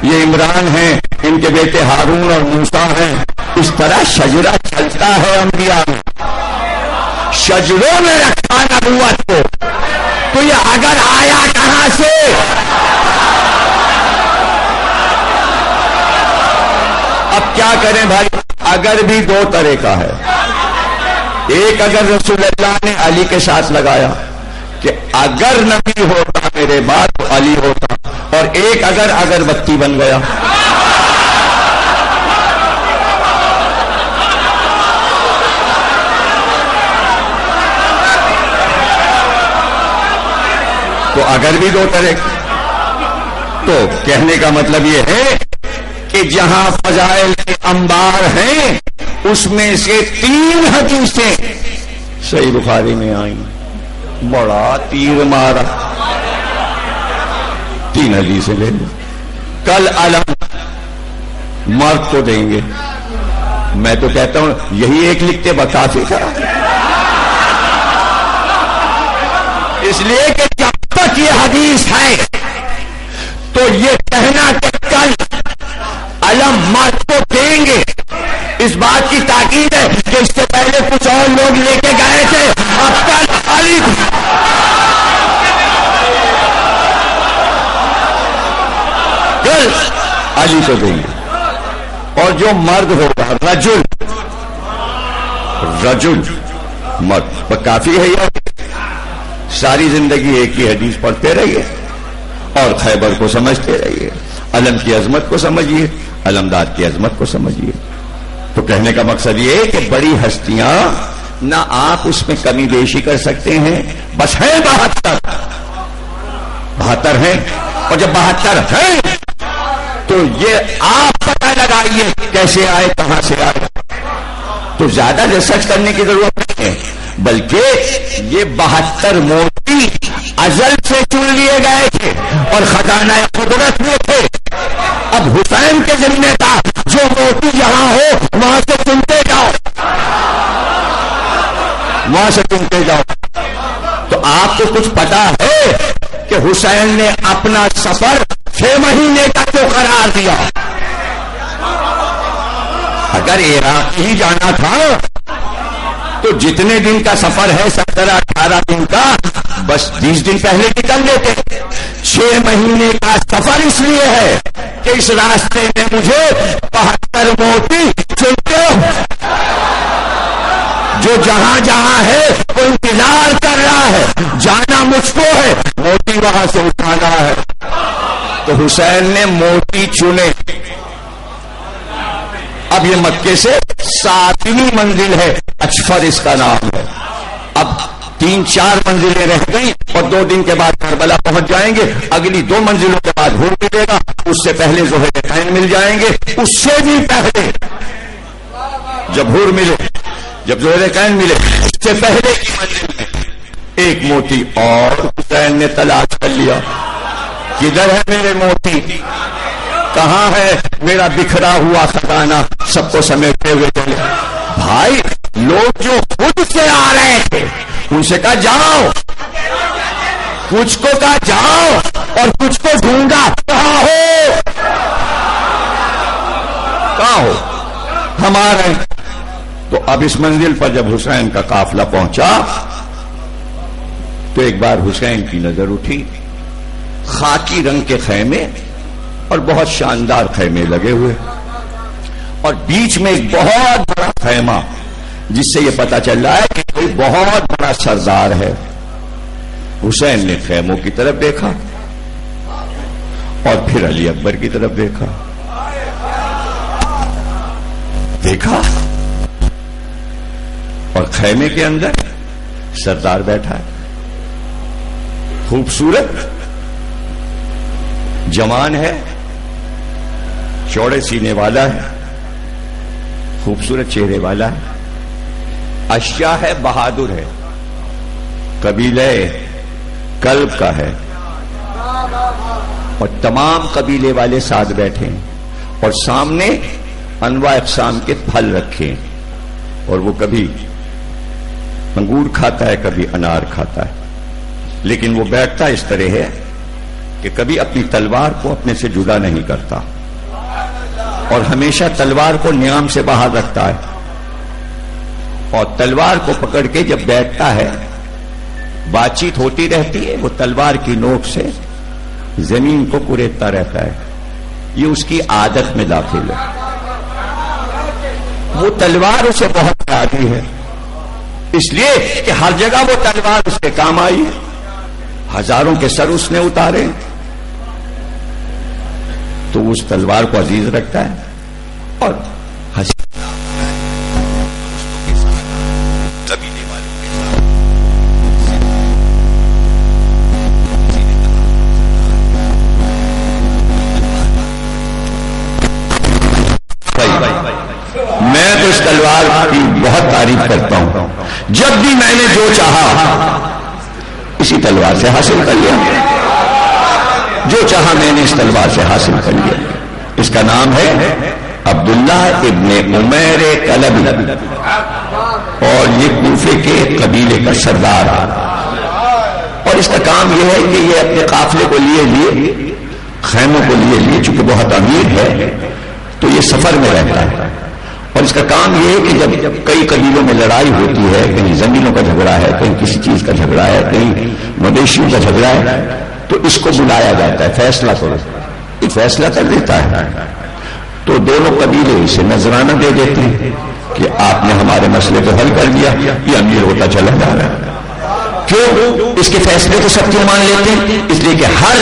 یہ عمران ہیں، ان کے بیٹے ہارون اور موسیٰ ہیں. اس طرح شجرہ چلتا ہے انبیاء میں. شجروں میں رکھا نبوت کو. تو یہ اگر آیا کہاں سے؟ اب کیا کریں بھائی؟ اگر بھی دو طرح کا ہے. ایک اگر رسول اللہ نے علی کے ساتھ لگایا کہ اگر نبی ہوتا میرے بعد تو علی ہوتا، اور ایک اگر اگربتی بن گیا. تو اگر بھی دو طرح. تو کہنے کا مطلب یہ ہے کہ جہاں فضائل کے انبار ہیں اس میں سے 3 حدیثیں صحیح بخاری میں آئیں. بڑا تیر مارا. 3 حدیثیں لے لیں. کل علم مرد کو دیں گے. میں تو کہتا ہوں یہی ایک لکھتے بکافی تھا. اس لیے کہ جب تک یہ حدیث ہے تو یہ کہنا کہ کل علم مرد کو دیں گے اس بات کی تاکید ہے کہ اس سے پہلے کچھ اور لوگ لے کے گئے تھے. اب کل علی علی کو دیں گے. اور جو مرد ہوگا رجل مرد کافی ہے. یا ساری زندگی ایک ہی حدیث پڑھتے رہیے اور خیبر کو سمجھتے رہیے. علم کی عظمت کو سمجھیے، علمدار کی عظمت کو سمجھیے. تو کہنے کا مقصد یہ ہے کہ بڑی ہستیاں نہ آپ اس میں کمی بیشی کر سکتے ہیں. بس ہیں 72 ہیں. اور جب 72 ہیں تو یہ آپ پتہ لگائیے کیسے آئے، کہاں سے آئے. تو زیادہ ریسرچ کرنے کی ضرورت نہیں ہے، بلکہ یہ 72 موتی ازل سے چن لیے گئے تھے اور خزانہ قدرت میں تھے. اب حسین کے ذمہ تھا جو موتی جہاں ہو وہاں سے چنتے جاؤ، وہاں سے چنتے جاؤ. تو آپ کو کچھ پتا ہے کہ حسین نے اپنا سفر 6 مہینے کا کیوں قرار دیا؟ اگر عراق ہی جانا تھا تو جتنے دن کا سفر ہے 17-18 دن کا، بس 20 دن پہلے نکل لیتے. 6 مہینے کا سفر اس لیے ہے کہ اس راستے میں مجھے 72 موتی چنتے وہ جہاں جہاں ہے وہ انتظار کر رہا ہے، جانا مجھ کو ہے، موتی وہاں سے اٹھانا ہے۔ تو حسین نے موتی چنے۔ اب یہ مکے سے 7ویں منزل ہے، اچفر اس کا نام ہے۔ اب 3-4 منزلیں رہ گئی اور 2 دن کے بعد کربلا پہنچ جائیں گے۔ اگلی 2 منزلوں کے بعد حور ملے گا، اس سے پہلے ذوالفقارین مل جائیں گے، اس سے بھی پہلے جب حور ملے، جب ذوالفقارین ملے، اس سے پہلے کی منزل میں ایک موتی اور حسین نے تلاش کر لیا۔ کدھر ہے میرے موتی؟ کہاں ہے میرا بکھرا ہوا خزانہ سب کو سمیٹے ہوئے چلے؟ بھائی لوگ جو خود سے آ رہے تھے ان سے کہا جاؤ، کچھ کو کہا جاؤ اور کچھ کو ڈھونڈا، کہاں ہو کہاں ہو؟ ہم آ رہے ہیں۔ تو اب اس منزل پر جب حسین کا قافلہ پہنچا تو ایک بار حسین کی نظر اٹھی، خاکی رنگ کے خیمے اور بہت شاندار خیمے لگے ہوئے، اور بیچ میں ایک بہت بڑا خیمہ جس سے یہ پتا چل رہا ہے کہ کوئی بہت بڑا سردار ہے۔ حسین نے خیموں کی طرف دیکھا اور پھر علی اکبر کی طرف دیکھا اور خیمے کے اندر سردار بیٹھا ہے، خوبصورت، جوان ہے، چوڑے سینے والا ہے، خوبصورت چہرے والا ہے، اشجع ہے، بہادر ہے، قبیلے کلب کا ہے، اور تمام قبیلے والے ساتھ بیٹھے ہیں، اور سامنے انواع اقسام کے پھل رکھے ہیں، اور وہ کبھی انگور کھاتا ہے، کبھی انار کھاتا ہے، لیکن وہ بیٹھتا اس طرح ہے کہ کبھی اپنی تلوار کو اپنے سے جدا نہیں کرتا اور ہمیشہ تلوار کو نیام سے باہر رکھتا ہے، اور تلوار کو پکڑ کے جب بیٹھتا ہے بات چیت ہوتی رہتی ہے، وہ تلوار کی نوک سے زمین کو کریدتا رہتا ہے، یہ اس کی عادت میں داخل ہے، وہ تلوار اسے بہت پیاری ہے، اس لیے کہ ہر جگہ وہ تلوار اس کے کام آئی ہے، ہزاروں کے سر اس نے اتارے، تو اس تلوار کو عزیز رکھتا ہے اور قبیلے والوں کے ساتھ میں تو اس تلوار کی بہت تعریف کرتا ہوں، جب بھی میں نے جو چاہا اسی تلوار سے حاصل کر لیا، جو چاہا میں نے اس تلوار سے حاصل کر لیا۔ اس کا نام ہے عبداللہ ابن عمیر کلبی، اور یہ کوفے کے قبیلے کا سردار، اور اس کا کام یہ ہے کہ یہ اپنے قافلے کو لیے خیموں کو لیے چونکہ بہت امیر ہے تو یہ سفر میں رہتا ہے، اور اس کا کام یہ ہے کہ جب کئی قبیلوں میں لڑائی ہوتی ہے، کہیں زمینوں کا جھگڑا ہے، کہیں کسی چیز کا جھگڑا ہے، کہیں مویشیوں کا جھگڑا ہے، تو اس کو بلایا جاتا ہے، فیصلہ کرو، یہ فیصلہ کر دیتا ہے، تو دونوں قبیلے اسے نذرانہ دے دیتے ہیں کہ آپ نے ہمارے مسئلے کو حل کر دیا، یہ امیر ہوتا چلا جا رہا ہے۔ کیوں؟ اس کے فیصلے کو سب کیوں مان لیتے ہیں؟ اس لیے کہ ہر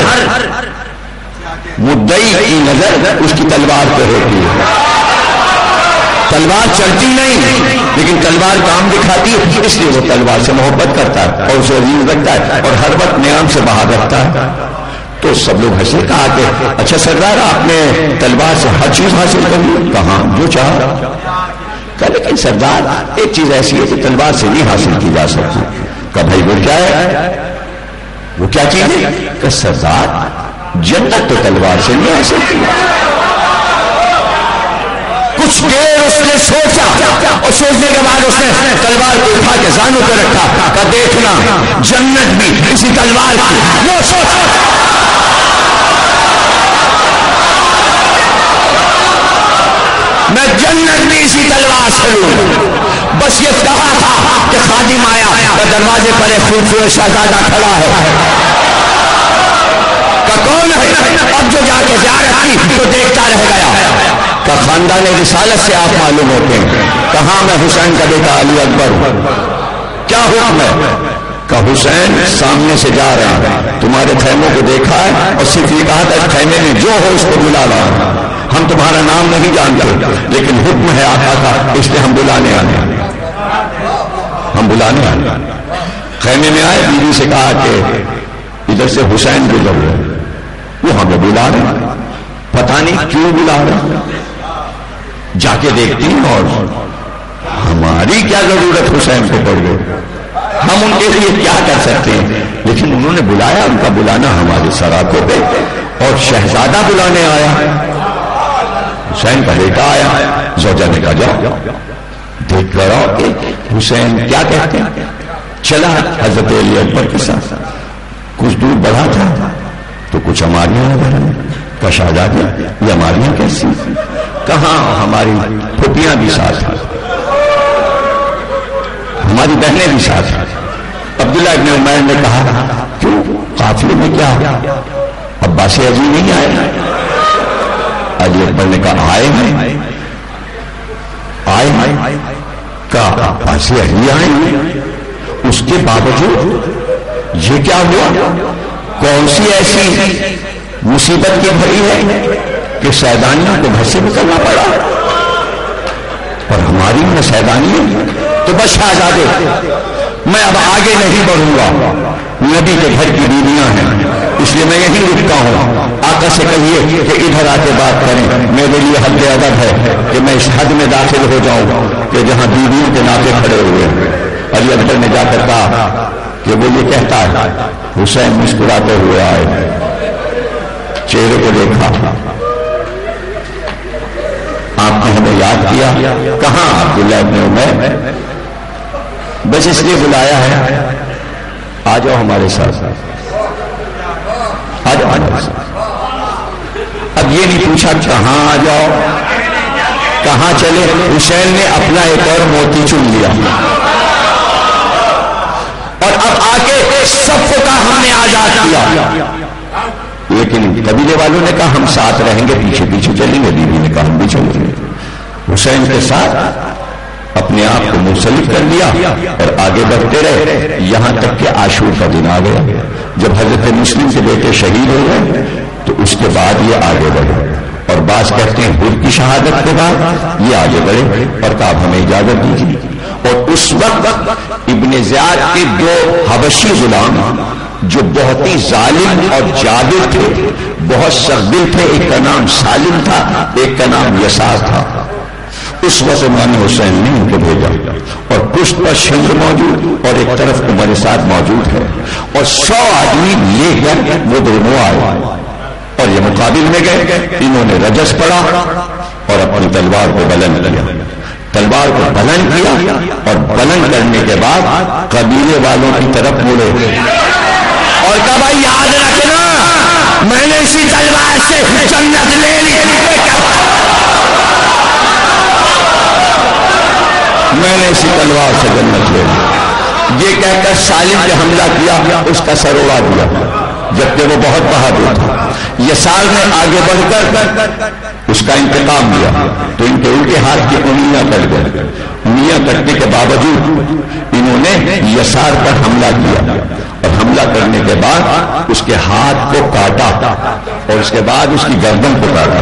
مدعی کی نظر اس کی تلوار پہ ہوتی ہے، تلوار چلتی نہیں لیکن تلوار کام دکھاتی ہے، اس لیے وہ تلوار سے محبت کرتا ہے اور اسے عزیز رکھتا ہے اور ہر وقت نیام سے باہر رکھتا ہے۔ تو سب لوگ ہنسے، کہا کہ اچھا سردار آپ نے تلوار سے ہر چیز حاصل کر لی؟ کہاں جو چاہا، کہا لیکن سردار ایک چیز ایسی ہے کہ تلوار سے نہیں حاصل کی جا سکتی۔ کہا بھائی وہ کیا ہے؟ وہ کیا چیز ہے؟ کہ سردار جنت تو تلوار سے نہیں حاصل کی۔ کچھ دیر اس نے سوچا اور سوچنے کے بعد اس نے تلوار کو اٹھا کے زانوں پہ رکھا، کہا دیکھنا جنت بھی اسی تلوار کی، وہ سوچ میں جنت بھی اسی تلوار سے لوں۔ بس یہ کہا تھا کہ خادم آیا، دروازے پر ایک خوبصورت شہزادہ کھڑا ہے، کہ کون ہے؟ اب جو جا کے زیارت کی تو دیکھتا رہ گیا، کہ خاندان رسالت سے آپ معلوم ہوتے ہیں. کہاں میں حسین کا بیٹا علی اکبر ہوں. کیا حکم ہے؟ کہ حسین سامنے سے جا رہا ہے, تمہارے خیموں کو دیکھا ہے اور صرف یہ کہا تھا خیمے میں جو ہو اس کو بلا لاؤ. ہم تمہارا نام نہیں جانتے لیکن حکم ہے آقا کا, اس لیے ہم بلانے آنے. ہم بلانے آنے خیمے میں آئے, بیوی سے کہا کہ ادھر سے حسین گزر رہے, وہ ہمیں بلا رہے, پتہ نہیں کیوں بلا رہے. جا کے دیکھتی ہیں اور ہماری کیا ضرورت حسین کو پڑ گئی, ہم ان کے لیے کیا کر سکتے ہیں. لیکن انہوں نے بلایا, ان کا بلانا ہمارے سراکوں پہ, اور شہزادہ بلانے آیا, حسین کا بیٹا آیا. زوجہ نے کہا جاؤ دیکھ کر آؤ کہ حسین کیا کہتے ہیں. چلا حضرت علی اکبر کے ساتھ, کچھ دور بڑھا تھا تو کچھ ہماریاں نظر آئیں. کا شہزادہ یہ ہماریاں کیسی, کہاں ہماری پھوپھیاں بھی ساتھ ہیں, ہماری بہنیں بھی ساتھ ہیں. عبداللہ ابن عمیر نے کہا کیوں قافلے میں کیا عباس عزیز نہیں آئے؟ علی اکبر نے کہا آئے ہیں, آئے کہا عباس عزیز آئے. اس کے باوجود یہ کیا ہوا, کون سی ایسی مصیبت کی گھڑی ہے کہ سیدانیوں کو گھر سے نکلنا پڑا, اور ہماری میں سیدانی تو بس شہزادے. میں اب آگے نہیں بڑھوں گا, نبی کے گھر کی بیویاں ہیں اس لیے میں یہیں رکتا ہوں. آقا سے کہیے کہ ادھر آ کے بات کریں, میرے لیے حد ادب ہے کہ میں اس حد میں داخل ہو جاؤں کہ جہاں بیویوں کے ناطے کھڑے ہوئے ہیں. علی اکبر نے جا کر کہا کہ وہ یہ کہتا ہے. حسین مسکراتے ہوئے آئے, چہرے کو دیکھا, آپ نے ہمیں یاد کیا. کہاں عبداللہ ابن عمیر, بس اس لیے بلایا ہے, آ جاؤ ہمارے ساتھ, آ جاؤ ہمارے ساتھ. اب یہ نہیں پوچھا کہاں آ جاؤ کہاں چلے. حسین نے اپنا ایک اور موتی چن لیا اور اب آ کے سب کو کہا ہم نے آزاد کیا. لیکن قبیلے والوں نے کہا ہم ساتھ رہیں گے, پیچھے پیچھے چلیں گے. بیوی نے کہا ہم بھی چلیں گے. حسین کے ساتھ اپنے آپ کو منسلک کر لیا اور آگے بڑھتے رہے, یہاں تک کہ عاشور کا دن آ گیا. جب حضرت مسلم کے بیٹے شہید ہو گئے تو اس کے بعد یہ آگے بڑھے, اور بعض کہتے ہیں حر کی شہادت کے بعد یہ آگے بڑھے اور کہا ہمیں اجازت دیجیے. اور اس وقت ابن زیاد کے دو حبشی غلام جو بہت ہی ظالم اور جابر تھے, بہت سردل تھے, ایک کا نام سالم تھا, ایک کا نام یسار تھا. اس وقت مولانا حسین نے ان کو بھیجا اور پشت پر شنگ موجود اور ایک طرف عمر سعد موجود ہے, اور 100 آدمی لے کر وہ دونوں آئے اور یہ مقابل میں گئے. انہوں نے رجس پڑا اور اپنی تلوار کو بلند کیا. تلوار کو بلند کیا اور بلند کرنے کے بعد قبیلے والوں کی طرف مڑے اور کہا بھائی یاد رکھنا میں نے اسی تلوار سے جنت لے لی, میں نے اسی تلوار سے جنت لے لی. یہ کہہ کر سالم نے حملہ کیا, اس کا سر اڑا دیا, جبکہ وہ بہت بہادر تھا. یسار نے آگے بڑھ کر اس کا انتقام لیا تو ان کے الٹے ہاتھ کی انگلیاں کٹ گئے. انگلیاں کٹنے کے باوجود انہوں نے یسار پر حملہ کیا اور حملہ کرنے کے بعد اس کے ہاتھ کو کاٹا اور اس کے بعد اس کی گردن کو کاٹا.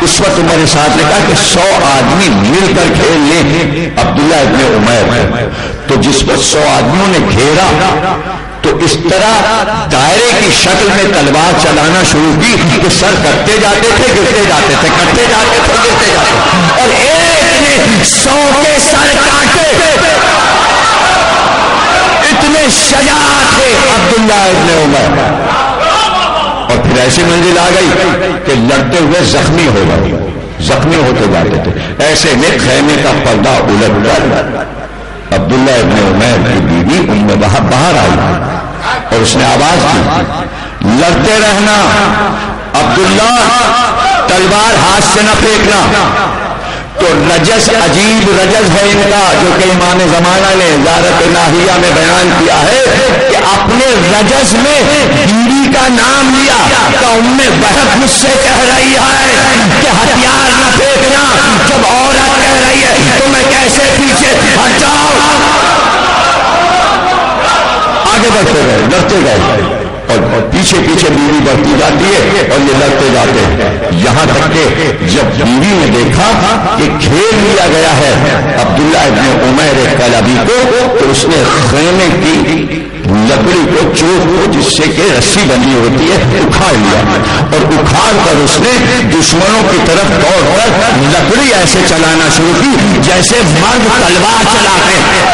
اس وقت عمر سعد نے کہا کہ 100 آدمی مل کر کھیل لیں عبداللہ ابن عمیر. تو جس وقت 100 آدمیوں نے گھیرا تو اس طرح دائرے کی شکل میں تلوار چلانا شروع کی کہ سر کٹتے جاتے تھے, گرتے جاتے تھے, کٹتے جاتے تھے, گرتے جاتے تھے, اور ایک نے 100 کے سر کاٹے. اتنے شجاع تھے عبداللہ ابن عمر. اور پھر ایسی منزل آ گئی کہ لڑتے ہوئے زخمی ہو گئے, زخمی ہوتے جاتے تھے. ایسے میں خیمے کا پردہ الٹ کر عبداللہ ابن عمیر کی بیوی ام وہب باہر آئی اور اس نے آواز کی لڑتے رہنا, عبداللہ تلوار ہاتھ سے نہ پھینکنا. تو رجس عجیب رجس ہے ان کا, جو کہ امام زمانہ نے زیارت ناہیہ میں بیان کیا ہے کہ اپنے رجس میں بیوی کا نام لیا. تو ام وہب مجھ سے کہہ رہی ہے کہ ہتھیار نہ پھینکنا, لڑتے گئے اور پیچھے پیچھے بیوی بڑھتی جاتی ہے اور یہ لڑتے جاتے ہیں، یہاں تک کہ جب بیوی نے دیکھا کہ کھیل لیا گیا ہے عبداللہ ابن عمیر قلبی کو، تو اس نے خیمے کی لکڑی کو چوک کو جس سے کہ رسی بنی ہوتی ہے اکھاڑ لیا، اور اکھاڑ کر اس نے دشمنوں کی طرف دوڑ کر لکڑی ایسے چلانا شروع کی جیسے مرد تلوار چلاتے ہیں،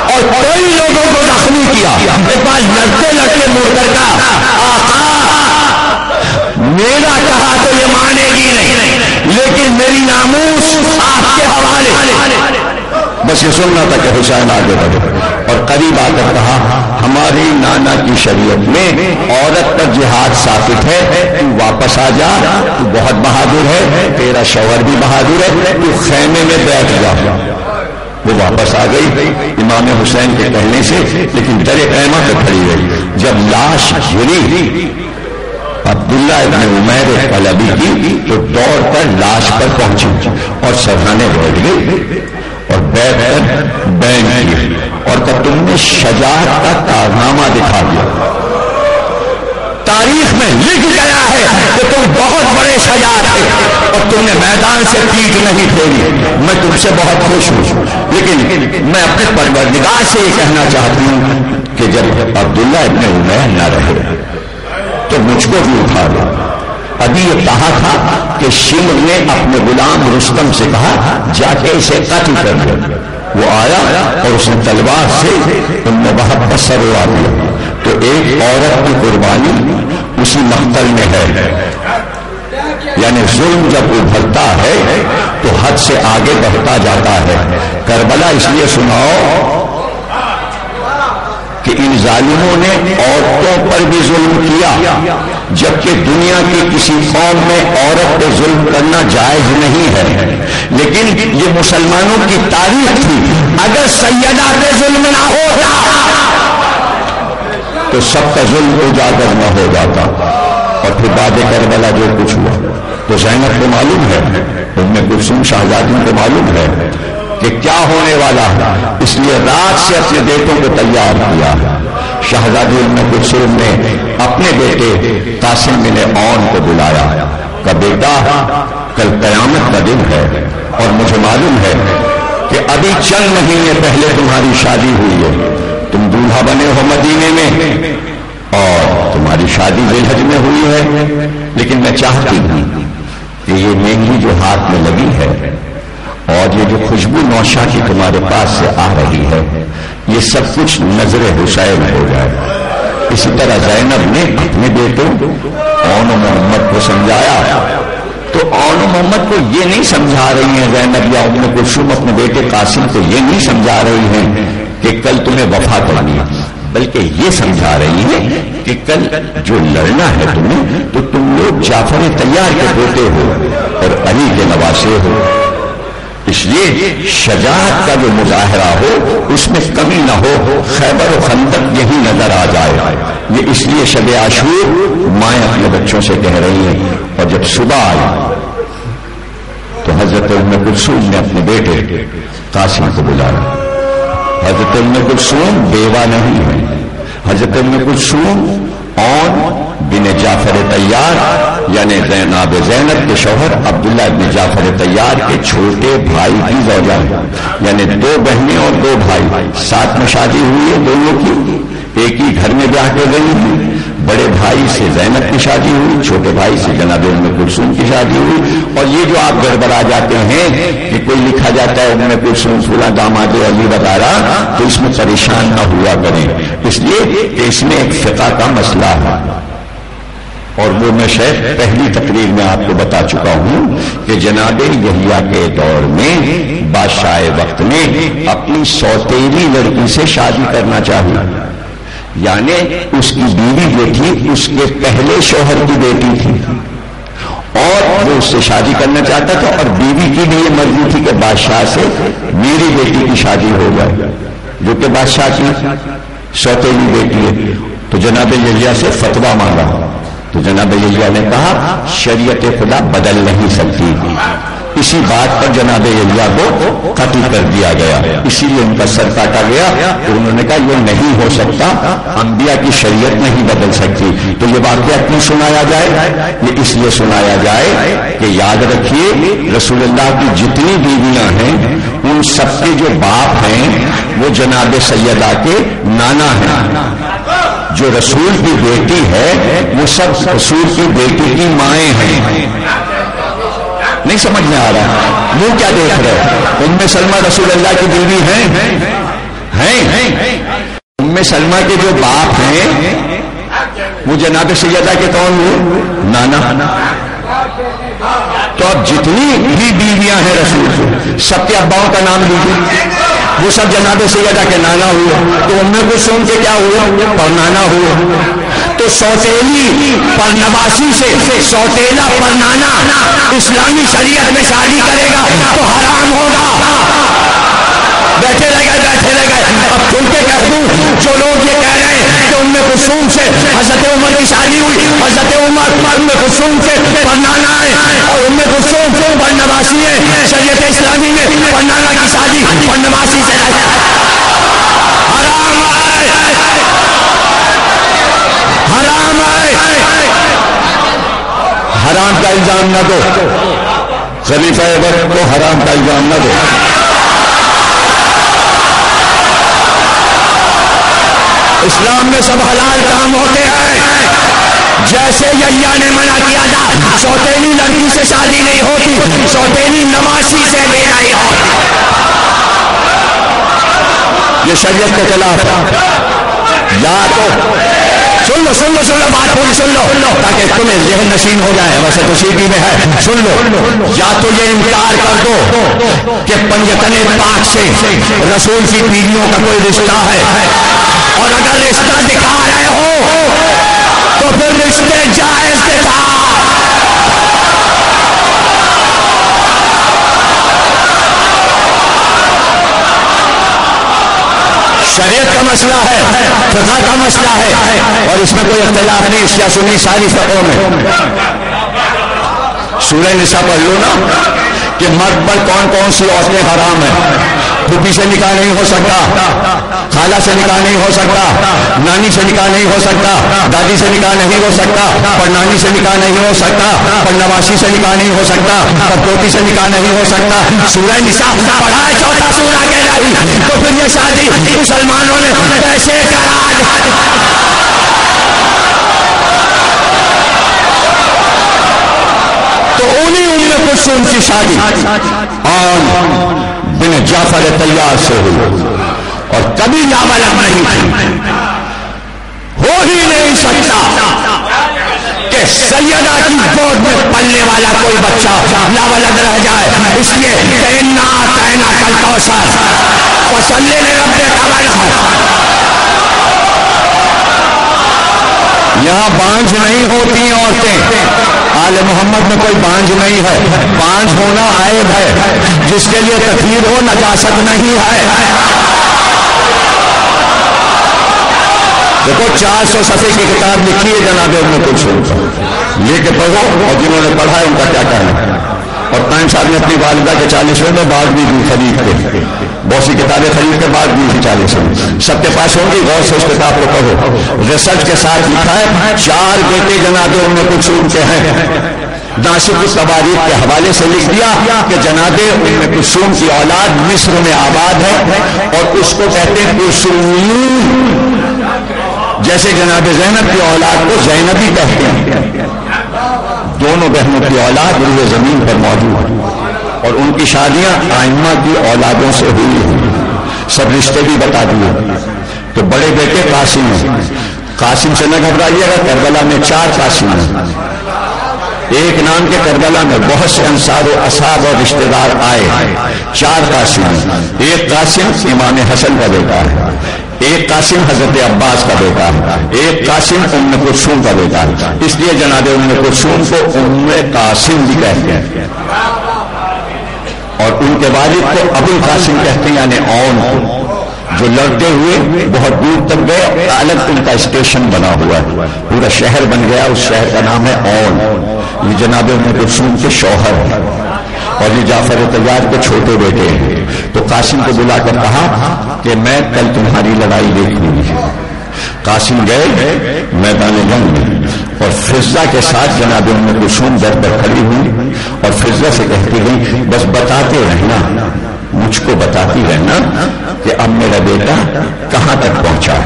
اور کئی لوگوں کو زخمی کیا۔ ایک بار لڑتے لڑتے مڑ کر کہا آقا میرا کہا تو یہ مانے گی نہیں، لیکن میری ناموس آپ کے حوالے۔ بس یہ سننا تھا کہ حسین آگے بڑھے اور قریب آ کر کہا ہماری نانا کی شریعت میں عورت پر جہاد ثابت ہے، تو واپس آ جا، تو بہت بہادر ہے، تیرا شوہر بھی بہادر ہے، تو خیمے میں بیٹھ جا۔ وہ واپس آ گئی امام حسین کے کہنے سے، لیکن در خیمہ پہ کھڑی رہی۔ جب لاش گری عبداللہ ابن عمیر قلبی کی تو دوڑ کر لاش پر پہنچی اور سرہانے بیٹھ گئی اور بیٹھ کر بین کی اور کہ تم نے شجاعت کا کارنامہ دکھا دیا، تاریخ میں لکھ گیا ہے کہ تم بہت بڑے شجاع تھے اور تم نے میدان سے پیٹ نہیں پھیری، میں تم سے بہت خوش ہوں، لیکن میں اپنے پروردگار سے یہ کہنا چاہتی ہوں کہ جب عبداللہ ابن عمیر نہ رہے تو مجھ کو بھی اٹھا لو۔ ابھی یہ کہا تھا کہ شمر نے اپنے غلام رستم سے کہا جا کے اسے قتل کر دیا، وہ آیا اور اس نے تلوار سے ان میں وہاں پر سر اڑا دیا۔ تو ایک عورت کی قربانی اسی مقتل میں ہے، یعنی ظلم جب ابھرتا ہے تو حد سے آگے بڑھتا جاتا ہے۔ کربلا اس لیے سناؤ کہ ان ظالموں نے عورتوں پر بھی ظلم کیا، جبکہ دنیا کی کسی قوم میں عورت پہ ظلم کرنا جائز نہیں ہے، لیکن یہ مسلمانوں کی تاریخ تھی۔ اگر سیدہ پہ ظلم نہ ہوتا تو سب کا ظلم اجاگر نہ ہو جاتا، اور پھر بعد کربلا جو کچھ ہوا تو زینب کو معلوم ہے، ام کلثوم شہزادی کو معلوم ہے کہ کیا ہونے والا ہے، اس لیے رات سے اپنے بیٹوں کو تیار کیا۔ شہزادی ام کلثوم نے اپنے بیٹے قاسم بن عون کو بلایا کہ بیٹا کل قیامت کا دن ہے اور مجھے معلوم ہے کہ ابھی چند مہینے پہلے تمہاری شادی ہوئی ہے، تم دولہا بنے ہو مدینے میں اور تمہاری شادی ذی الحج میں ہوئی ہے، لیکن میں چاہتی ہوں کہ یہ مہندی جو ہاتھ میں لگی ہے اور یہ جو خوشبو نوشا کی تمہارے پاس سے آ رہی ہے، یہ سب کچھ نظر حسین ہو جائے۔ اسی طرح زینب نے اپنے بیٹوں اون و محمد کو سمجھایا، تو اون و محمد کو یہ نہیں سمجھا رہی ہیں زینب یا ام کلثوم اپنے بیٹے قاسم کو یہ نہیں سمجھا رہی ہیں کہ کل تمہیں وفا کرنی ہے، بلکہ یہ سمجھا رہی ہے کہ کل جو لڑنا ہے تمہیں تو تم لوگ جعفر طیار کے بیٹے ہو اور علی کے نواسے ہو، اس لیے شجاعت کا جو مظاہرہ ہو اس میں کمی نہ ہو، خیبر و خندق یہی نظر آ جائے۔ یہ اس لیے شب عاشور مائیں اپنے بچوں سے کہہ رہی ہیں، اور جب صبح آئی تو حضرت ام کلثوم نے اپنے بیٹے قاسم کو بلایا۔ حضرت ام کلثوم بیوہ نہیں ہے، حضرت ام کلثوم اون بن جعفر طیار یعنی زینب کے شوہر عبداللہ بن جعفر طیار کے چھوٹے بھائی کی زوجہ ہے، یعنی دو بہنیں اور دو بھائی، ساتھ میں شادی ہوئی ہے دونوں کی، ایک ہی گھر میں بیاہ کے گئی ہیں۔ بڑے بھائی سے زینب کی شادی ہوئی، چھوٹے بھائی سے جناب ام کلثوم کی شادی ہوئی، اور یہ جو آپ گڑبڑا جاتے ہیں کہ کوئی لکھا جاتا ہے ام کلثوم فلاں داماد علی وغیرہ، تو اس میں پریشان نہ ہوا کریں، اس لیے کہ اس میں ایک فقہ کا مسئلہ ہے، اور وہ میں شاید پہلی تقریر میں آپ کو بتا چکا ہوں کہ جناب یحییٰ کے دور میں بادشاہ وقت نے اپنی سوتیلی لڑکی سے شادی کرنا چاہی، یعنی اس کی بیوی جو تھی اس کے پہلے شوہر کی بیٹی تھی، اور وہ اس سے شادی کرنا چاہتا تھا، اور بیوی کی بھی یہ مرضی تھی کہ بادشاہ سے میری بیٹی کی شادی ہو جائے، جو کہ بادشاہ کی سوتیلی بیٹی ہے۔ تو جناب یحییٰ سے فتویٰ مانگا، تو جناب یحییٰ نے کہا شریعت خدا بدل نہیں سکتی، اسی بات پر جناب الیاس کو قتل کر دیا گیا، اسی لیے ان کا سر کاٹا گیا۔ تو انہوں نے کہا یہ نہیں ہو سکتا، انبیاء کی شریعت نہیں بدل سکتی، تو یہ واقعہ کیوں سنایا جائے؟ یہ اس لیے سنایا جائے کہ یاد رکھیے رسول اللہ کی جتنی بیویاں ہیں ان سب کے جو باپ ہیں وہ جناب سیدہ کے نانا ہیں، جو رسول کی بیٹی ہے وہ سب رسول کی بیٹی کی مائیں ہیں۔ نہیں سمجھ میں آ رہا؟ منہ کیا دیکھ رہے؟ ام سلمہ رسول اللہ کی بیوی ہیں؟ ام سلمہ کے جو باپ ہیں وہ جناب سیدہ کے کون ہوئے؟ نانا۔ تو اب جتنی بھی بیویاں ہیں رسول سب کے اباؤں کا نام لیجیے، وہ سب جناب سیدہ کے نانا ہوئے، تو ام کلثوم کے کیا ہوئے؟ پرنانا ہوئے۔ تو سوتیلی پرنواسی سے سوتیلا پرنانا اسلامی شریعت میں شادی کرے گا تو حرام ہوگا۔ بیٹھے رہ گئے۔ اب کھل کے کہہ دوں، جو لوگ یہ کہہ رہے ہیں کہ ام کلثوم سے حضرت عمر کی شادی ہوئی، حضرت عمر ام کلثوم سے پرنانا ہے اور ام کلثوم پرنواسی ہے، شریعت اسلامی میں پرنانا کی شادی پرنواسی سے حرام ہے۔ حرام کا الزام نہ دو، خلیفہ وقت کو حرام کا الزام نہ دو۔ اسلام میں سب حلال کام ہوتے ہیں، جیسے یحییٰ نے منع کیا تھا سوتیلی لڑکی سے شادی نہیں ہوتی، سوتیلی نواسی سے بھی نہیں ہوتی، یہ شریعت کے خلاف ہے۔ یا تو سن لو بات پوری سن لو تاکہ تمہیں ذہن نشین ہو جائے، ویسے تو سیدھی میں ہے، سن لو۔ یا تو یہ انکار کر دو کہ پنجتن پاک سے رسول کی بیویوں کا کوئی رشتہ ہے، اور اگر رشتہ دکھا رہے ہو تو پھر رشتے جائز دکھا۔ شریعت کا مسئلہ ہے، فقہ کا مسئلہ ہے، اور اس میں کوئی اختلاف نہیں، شیعہ سنی ساری فقہوں میں۔ سورہ نساء پڑھ لو نا کہ مرد پر کون کون سی عورتیں حرام ہیں۔ پھوپھی سے نکاح نہیں ہو سکتا، خالہ سے نکاح نہیں ہو سکتا، نانی سے نکاح نہیں ہو سکتا، دادی سے نکاح نہیں ہو سکتا، پڑنانی سے نکاح نہیں ہو سکتا، پڑنواسی سے نکاح نہیں ہو سکتا، پڑپوتی سے نکاح نہیں ہو سکتا۔ سورہ نساء پڑھا ہے، چوتھا سورہ کہہ رہی، تو پھر یہ شادی مسلمانوں نے کیسے کرا؟ تو انہیں ام کلثوم کی شادی اور بن جعفر طیار سے ہوئی، اور کبھی لاولد نہیں تھی۔ ہو ہی نہیں سکتا کہ سیدہ کی گود میں پلنے والا کوئی بچہ لاولد رہ جائے، اس لیے انا اعطیناک الکوثر فصلی لربک وانحر۔ یہاں بانجھ نہیں ہوتی عورتیں، آل محمد میں کوئی بانجھ نہیں ہے، بانجھ ہونا عیب ہے، جس کے لیے تطہیر ہو نجاست نہیں ہے۔ دیکھو 400 صفحے کی کتاب لکھی ہے جناب ام کلثوم، لے کے پڑھو، اور جنہوں نے پڑھا ہے ان کا کیا کہنا ہے۔ اور قائم صاحب نے اپنی والدہ کے 40ویں میں بعد بھی خرید کے، بہت سی کتابیں خرید کے بعد بھی 40ویں سب کے پاس ہوں گی، غور سے اس کتاب کو پڑھو۔ ریسرچ کے ساتھ لکھا ہے 4 بیٹے جناب ام کلثوم کے ہیں۔ ناصر التواریخ کے حوالے سے لکھ دیا کہ جناب ام کلثوم کی اولاد مصر میں آباد ہے، اور اس کو کہتے ہیں کلثومیون، جیسے جناب زینب کی اولاد کو زینبی کہتے ہیں۔ دونوں بہنوں کی اولاد روئے زمین پر موجود ہے، اور ان کی شادیاں ائمہ کی اولادوں سے ہوئی ہیں، سب رشتے بھی بتا دیے۔ تو بڑے بیٹے قاسم ہیں، قاسم سے نہ گھبرائیے گا، کربلا میں 4 قاسم ہیں، ایک نام کے کربلا میں بہت سے انصار و اصحاب اور رشتہ دار آئے، 4 قاسم ہیں۔ ایک قاسم امام حسن کا بیٹا ہے، ایک قاسم حضرت عباس کا بیٹا ہے، ایک قاسم ام کلثوم کا بیٹا ہے، اس لیے جناب ام کلثوم کو ام قاسم بھی کہتے ہیں، اور ان کے والد کو ابو القاسم کہتے ہیں، یعنی اون کو، جو لڑتے ہوئے بہت دور تک گئے، الگ ان کا اسٹیشن بنا ہوا ہے، پورا شہر بن گیا، اس شہر کا نام ہے اون، یہ جناب ام کلثوم کے شوہر ہیں۔ اور یہ جعفر طیار کے چھوٹے بیٹے ہیں. تو قاسم کو بلا کر کہا کہ میں کل تمہاری لڑائی دیکھوں گی. قاسم گئے میدان جنگ میں اور فضہ کے ساتھ جناب ام کلثوم در پر کھڑی ہوئی اور فضہ سے کہتی گئی بس بتاتے رہنا, مجھ کو بتاتی رہنا کہ اب میرا بیٹا کہاں تک پہنچا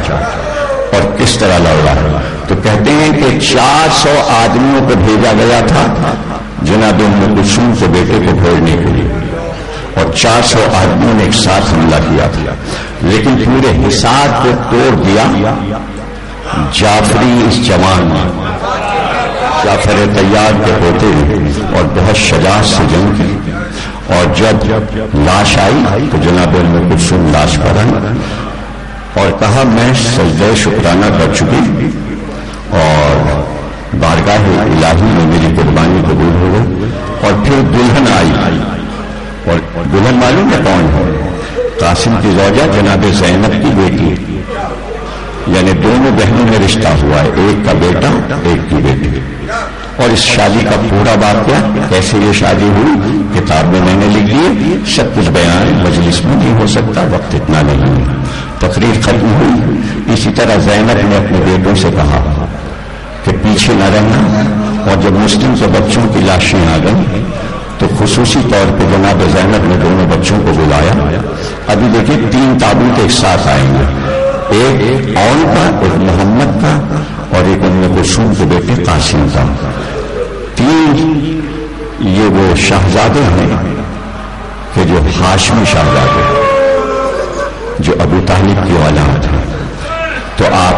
اور کس طرح لڑ رہا ہے. تو کہتے ہیں کہ 400 آدمیوں کو بھیجا گیا تھا جناب ام کلثوم کے بیٹے کو بھیجنے کے لیے اور 400 آدمیوں نے ایک ساتھ حملہ کیا تھا, لیکن پورے حصار کو توڑ دیا جعفری اس جوان نے. جعفر طیار کے پوتے اور بہت شجاعت سے جنگ کی اور جب لاش آئی تو جناب ام کلثوم لاش پر آئی اور کہا میں سجدہ شکرانہ کر چکی اور بارگاہ الہی میں میری قربانی قبول ہو گئی. اور پھر دلہن آئی اور دلہن معلوم ہے کون ہے؟ قاسم کی زوجہ جناب زینب کی بیٹی, یعنی دونوں بہنوں میں رشتہ ہوا ہے, ایک کا بیٹا ایک کی بیٹی. اور اس شادی کا پورا واقعہ کیسے یہ شادی ہوئی کتاب میں نے لکھ دی, سب کچھ بیان مجلس میں نہیں ہو سکتا, وقت اتنا نہیں ہے. تقریر ختم ہوئی. اسی طرح زینب نے اپنے بیٹوں سے کہا کہ پیچھے نہ رہنا, اور جب مسلم کے بچوں کی لاشیں آ گئی تو خصوصی طور پہ جناب زینب نے دونوں بچوں کو بلایا. ابھی دیکھیں 3 تابوت ایک ساتھ آئیں گے, ایک اون کا, ایک محمد کا اور ایک ام کلثوم کے بیٹے قاسم کا. 3 یہ وہ شہزادے ہیں کہ جو ہاشمی شہزادے جو ابو طالب کی اولاد ہیں. تو آپ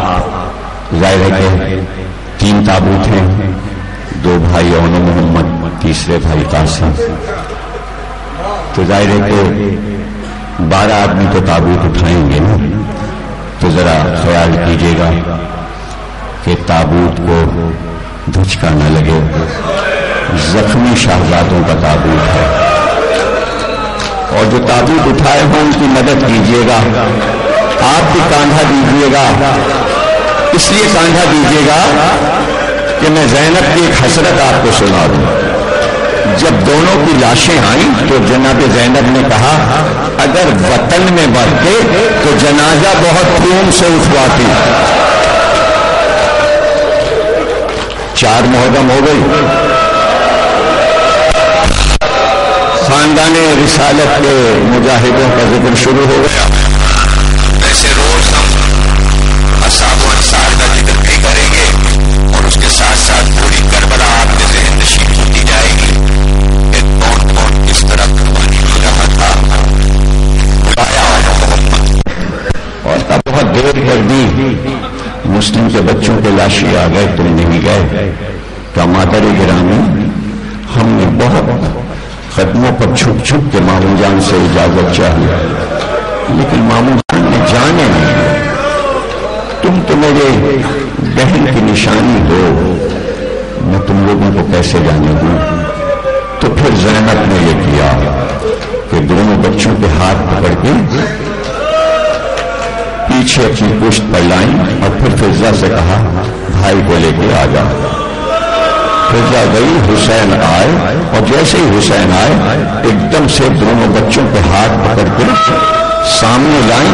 ظاہر ہے کہ 3 تابوت ہیں, 2 بھائی اون و محمد, تیسرے بھائی قاسم. تو ظاہر ہے کہ 12 آدمی تو تابوت اٹھائیں گے نا. تو ذرا خیال کیجیے گا کہ تابوت کو دھچکا نہ لگے. زخمی شہزادوں کا تابوت ہے اور جو تابوت اٹھائے ہوں ان کی مدد کیجیے گا. آپ بھی کاندھا دیجیے گا, اس لیے کاندھا دیجیے گا کہ میں زینب کی ایک حسرت آپ کو سنا دوں. جب دونوں کی لاشیں آئیں تو جناب زینب نے کہا اگر وطن میں مرتے تو جنازہ بہت خون سے اٹھواتی. 4 محرم ہو گئی, خاندان رسالت کے مجاہدوں کا ذکر شروع ہو گیا. ویسے روز ہم اصحاب و انصار کا ذکر بھی کریں گے اور اس کے ساتھ ساتھ پوری کربلا آپ کے ذہن نشین ہوتی جائے گی کہ کون کون کس طرح قربانی ہو رہا تھا. اور اب بہت دیر کر دی, مسلم کے بچوں کے لاشیں آ گئے, تم نہیں گئے. کیا مادر گرامی ہم نے بہت قدموں پر چھپ چھپ کے ماموں جان سے اجازت چاہی, لیکن ماموں جان نے جانے نہیں. تم تو میرے بہن کی نشانی ہو, میں تم لوگوں کو کیسے جانے دوں. تو پھر زینب نے یہ کیا کہ دونوں بچوں کے ہاتھ پکڑ کے پیچھے اپنی پشت پر لائیں اور پھر فضہ سے کہا بھائی کو لے کے آ جا. فضہ گئی, حسین آئے اور جیسے ہی حسین آئے ایک دم سے دونوں بچوں کے ہاتھ پکڑ کے سامنے لائیں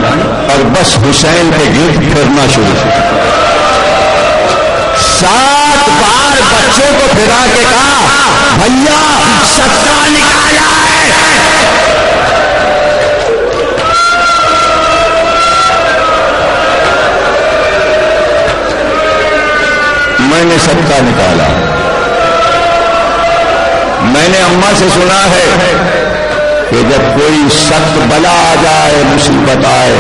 اور بس حسین کے گرد پھرنا شروع کیا. 7 بار بچوں کو پھرا کے کہا بھیا صدقہ نکالا ہے. میں نے صدقہ نکالا. میں نے اماں سے سنا ہے کہ جب کوئی سخت بلا آ جائے, مصیبت آئے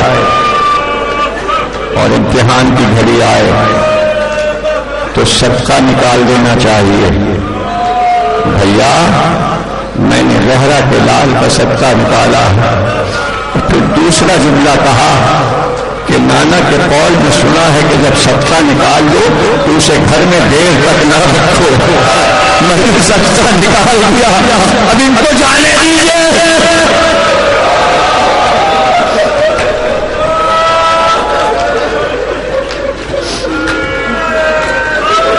اور امتحان کی گھڑی آئے تو صدقہ نکال دینا چاہیے. بھیا میں نے زہرا کے لال کا صدقہ نکالا. پھر دوسرا جملہ کہا کہ نانا کے قول میں سنا ہے کہ جب صدقہ نکال لو تو اسے گھر میں دیر تک نہ رکھو. میں نے صدقہ نکال دیا, اب ان کو جانے دیجیے.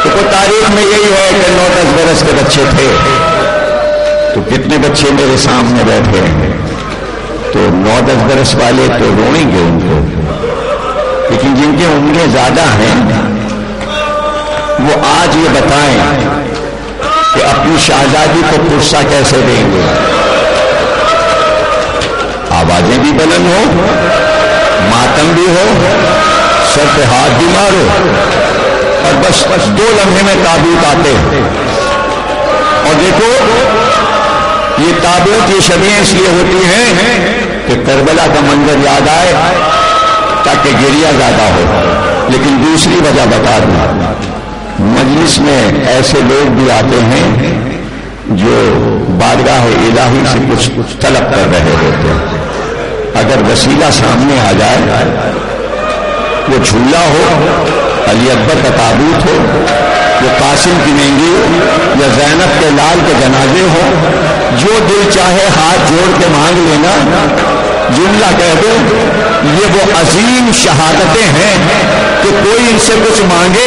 تو تاریخ میں یہی ہے کہ 9-10 برس کے بچے تھے تو کتنے اپنے بچے میرے سامنے بیٹھے ہیں تو 9-10 برس والے تو روئیں گے ان کو، لیکن جن کی عمریں زیادہ ہیں وہ آج یہ بتائیں کہ اپنی شہزادی کو پرسہ کیسے دیں گے۔ آوازیں بھی بلند ہو، ماتم بھی ہو، سر پہ ہاتھ بھی مارو، اور بس 2 لمحے میں تابوت آتے ہیں۔ اور دیکھو یہ تابوت، یہ شبیہیں اس لیے ہوتی ہیں کہ کربلا کا منظر یاد آئے تاکہ گریہ زیادہ ہو، لیکن دوسری وجہ بتا دوں، مجلس میں ایسے لوگ بھی آتے ہیں جو بارگاہ الہی سے کچھ طلب کر رہے ہوتے ہیں۔ اگر وسیلہ سامنے آ جائے، وہ جھولا ہو، علی اکبر کا تابوت ہو، وہ قاسم کی مہنگی ہو، یا زینب کے لال کے جنازے ہو، جو دل چاہے ہاتھ جوڑ کے مانگ لینا، جملہ کہہ دو یہ وہ عظیم شہادتیں ہیں کہ کوئی ان سے کچھ مانگے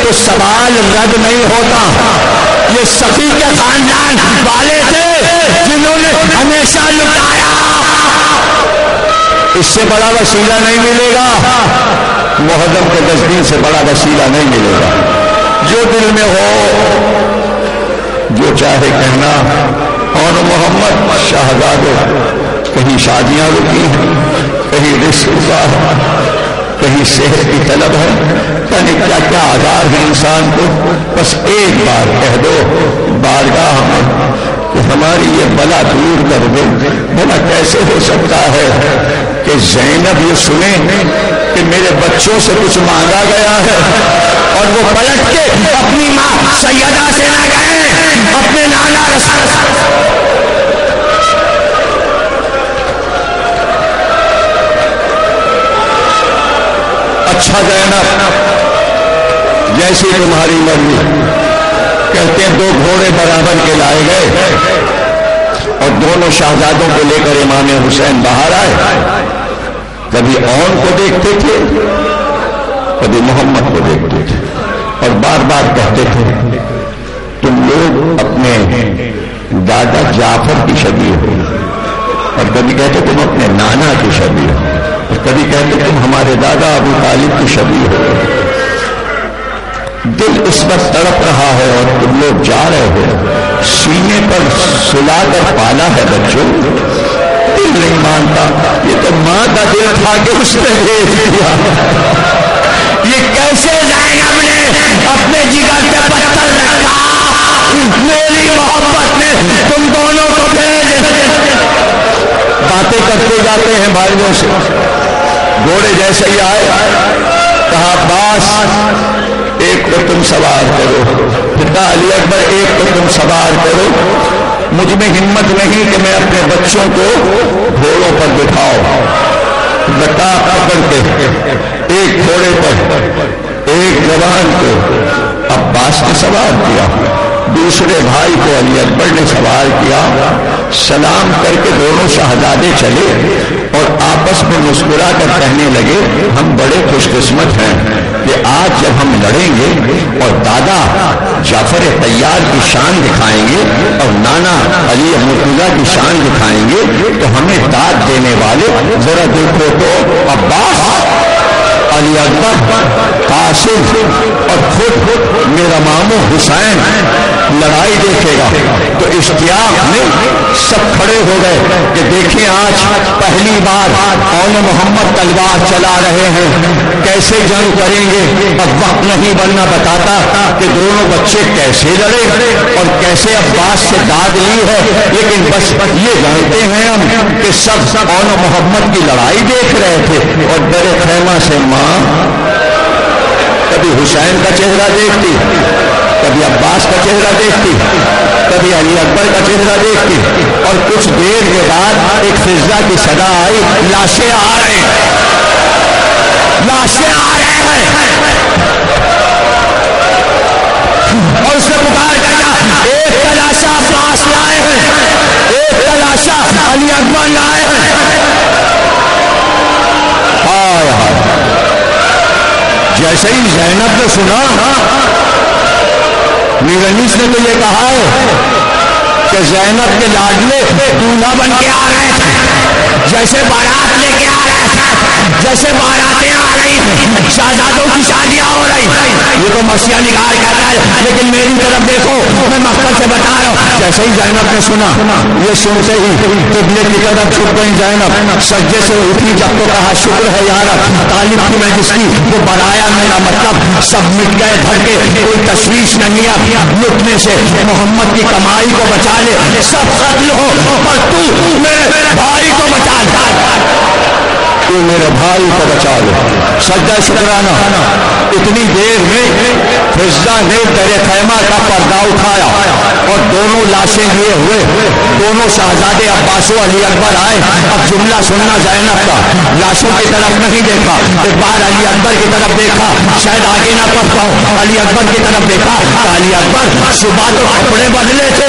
تو سوال رد نہیں ہوتا۔ یہ سخی کے خاندان والے تھے جنہوں نے ہمیشہ لٹایا، اس سے بڑا وسیلہ نہیں ملے گا، محرم کے 10 دن سے بڑا وسیلہ نہیں ملے گا۔ جو دل میں ہو، جو چاہے کہنا، اور محمد شہزادوں کہیں شادیاں رکی ہیں، کہیں رزق کا ہے، کہیں صحت کی طلب ہے، یعنی کیا کیا آزار ہے انسان کو، بس ایک بار کہہ دو بارگاہ میں کہ ہماری یہ بلا دور کر دو۔ بھلا کیسے ہو سکتا ہے کہ زینب یہ سنیں کہ میرے بچوں سے کچھ مانگا گیا ہے اور وہ پلٹ کے اپنی ماں سیدہ سے نہ گئے، اپنے نانا اچھا زینب جیسی تمہاری مرضی، کہتے ہیں 2 گھوڑے برابر کے لائے گئے اور دونوں شہزادوں کو لے کر امام حسین باہر آئے، کبھی اون کو دیکھتے تھے، کبھی محمد کو دیکھتے تھے، اور بار بار کہتے تھے تم لوگ اپنے دادا جعفر کی شبیہ ہو، اور کبھی کہتے تم اپنے نانا کی شبیہ ہو، اور کبھی کہتے تم ہمارے دادا ابو طالب کی شبیہ ہو۔ دل اس وقت تڑپ رہا ہے اور تم لوگ جا رہے ہو، سینے پر سلا کر پالا ہے بچوں، دل نہیں مانتا، یہ تو ماں کا دل تھا کہ اس نے بھیج دیا۔ یہ کیسے زینب نے اپنے جگر پہ پتھر رکھا، میری محبت نے تم دونوں کو بھیج۔ باتیں کرتے جاتے ہیں بھائیوں سے، گھوڑے جیسے ہی آئے کہا عباس ایک کو تم سوار کرو، پھر کہا علی اکبر ایک کو تم سوار کرو، مجھ میں ہمت نہیں کہ میں اپنے بچوں کو گھوڑوں پر بٹھاؤ۔ لٹا پکڑ کے ایک گھوڑے پر ایک جوان کو عباس نے سوار کیا، دوسرے بھائی کو علی اکبر نے سوار کیا، سلام کر کے دونوں شہزادے چلے اور آپس میں مسکرا کر کہنے لگے ہم بڑے خوش قسمت ہیں کہ آج جب ہم لڑیں گے اور دادا جعفر طیار کی شان دکھائیں گے اور نانا علی مرتضیٰ کی شان دکھائیں گے تو ہمیں داد دینے والے ذرا دیکھو تو عباس، علی اکبر، قاسم اور خود میرا ماموں حسین لڑائی دیکھے گا۔ تو اشتیاق میں سب کھڑے ہو گئے کہ دیکھیں آج پہلی بار اول محمد تلوار چلا رہے ہیں، کیسے جنگ کریں گے۔ اب وقت نہیں بننا بتاتا کہ دونوں بچے کیسے لڑے اور کیسے عباس سے داد لی ہے، لیکن بس یہ جانتے ہیں ہم کہ سب اول محمد کی لڑائی دیکھ رہے تھے اور بڑے خیمہ سے ماں کبھی حسین کا چہرہ دیکھتی، کبھی عباس کا چہرہ دیکھتی، کبھی علی اکبر کا چہرہ دیکھتی، اور کچھ دیر کے بعد ایک فضا کی صدا آئی، لاشیں آ رہے ہیں، لاشیں آ رہے ہیں، اور اس نے پکار کہا ایک تلاشا عباس لائے ہیں، ایک تلاشا علی اکبر لائے ہیں۔ جیسے ہی زینب نے سنا، میر انیس نے تو یہ کہا ہے کہ زینب کے لاڈلے دولہا بن کے آ رہے تھے، جیسے بارات لے کے آ رہے تھے، جیسے باراتیں آ رہی تھیں، شہزادوں کی شادیاں ہو رہی۔ یہ تو مسیح نگار کہتا ہے، لیکن میری طرف دیکھو، میں مقصد سے بتا رہا ہوں۔ جیسے ہی زینب نے سنا، یہ سنتے ہی قبلے کی طرف چھپ گئی زینب، سجدے سے اٹھی، جب تو کہا شکر ہے یا رب، طالب کی میں جس کی وہ بڑھایا، میرا مطلب سب مٹ گئے دھڑکے، کوئی تشویش نہیں ہے لٹنے سے، محمد کی کمائی کو بچا لے، سب قتل ہو پر تو میرے بھائی کو بچا لے، تو میرے بھائی کو بچا لے۔ سجدہ شکرانہ۔ اتنی دیر میں فضہ نے در خیمہ کا پردہ اٹھایا اور دونوں لاشیں لیے ہوئے دونوں شہزادے عباس و علی اکبر آئے۔ اب جملہ سننا زینب کا، لاشوں کی طرف نہیں دیکھا، ایک بار علی اکبر کی طرف دیکھا، شاید آگے نہ پڑھ پاؤں، علی اکبر کی طرف دیکھا، علی اکبر صبح تو کپڑے بدلے تھے،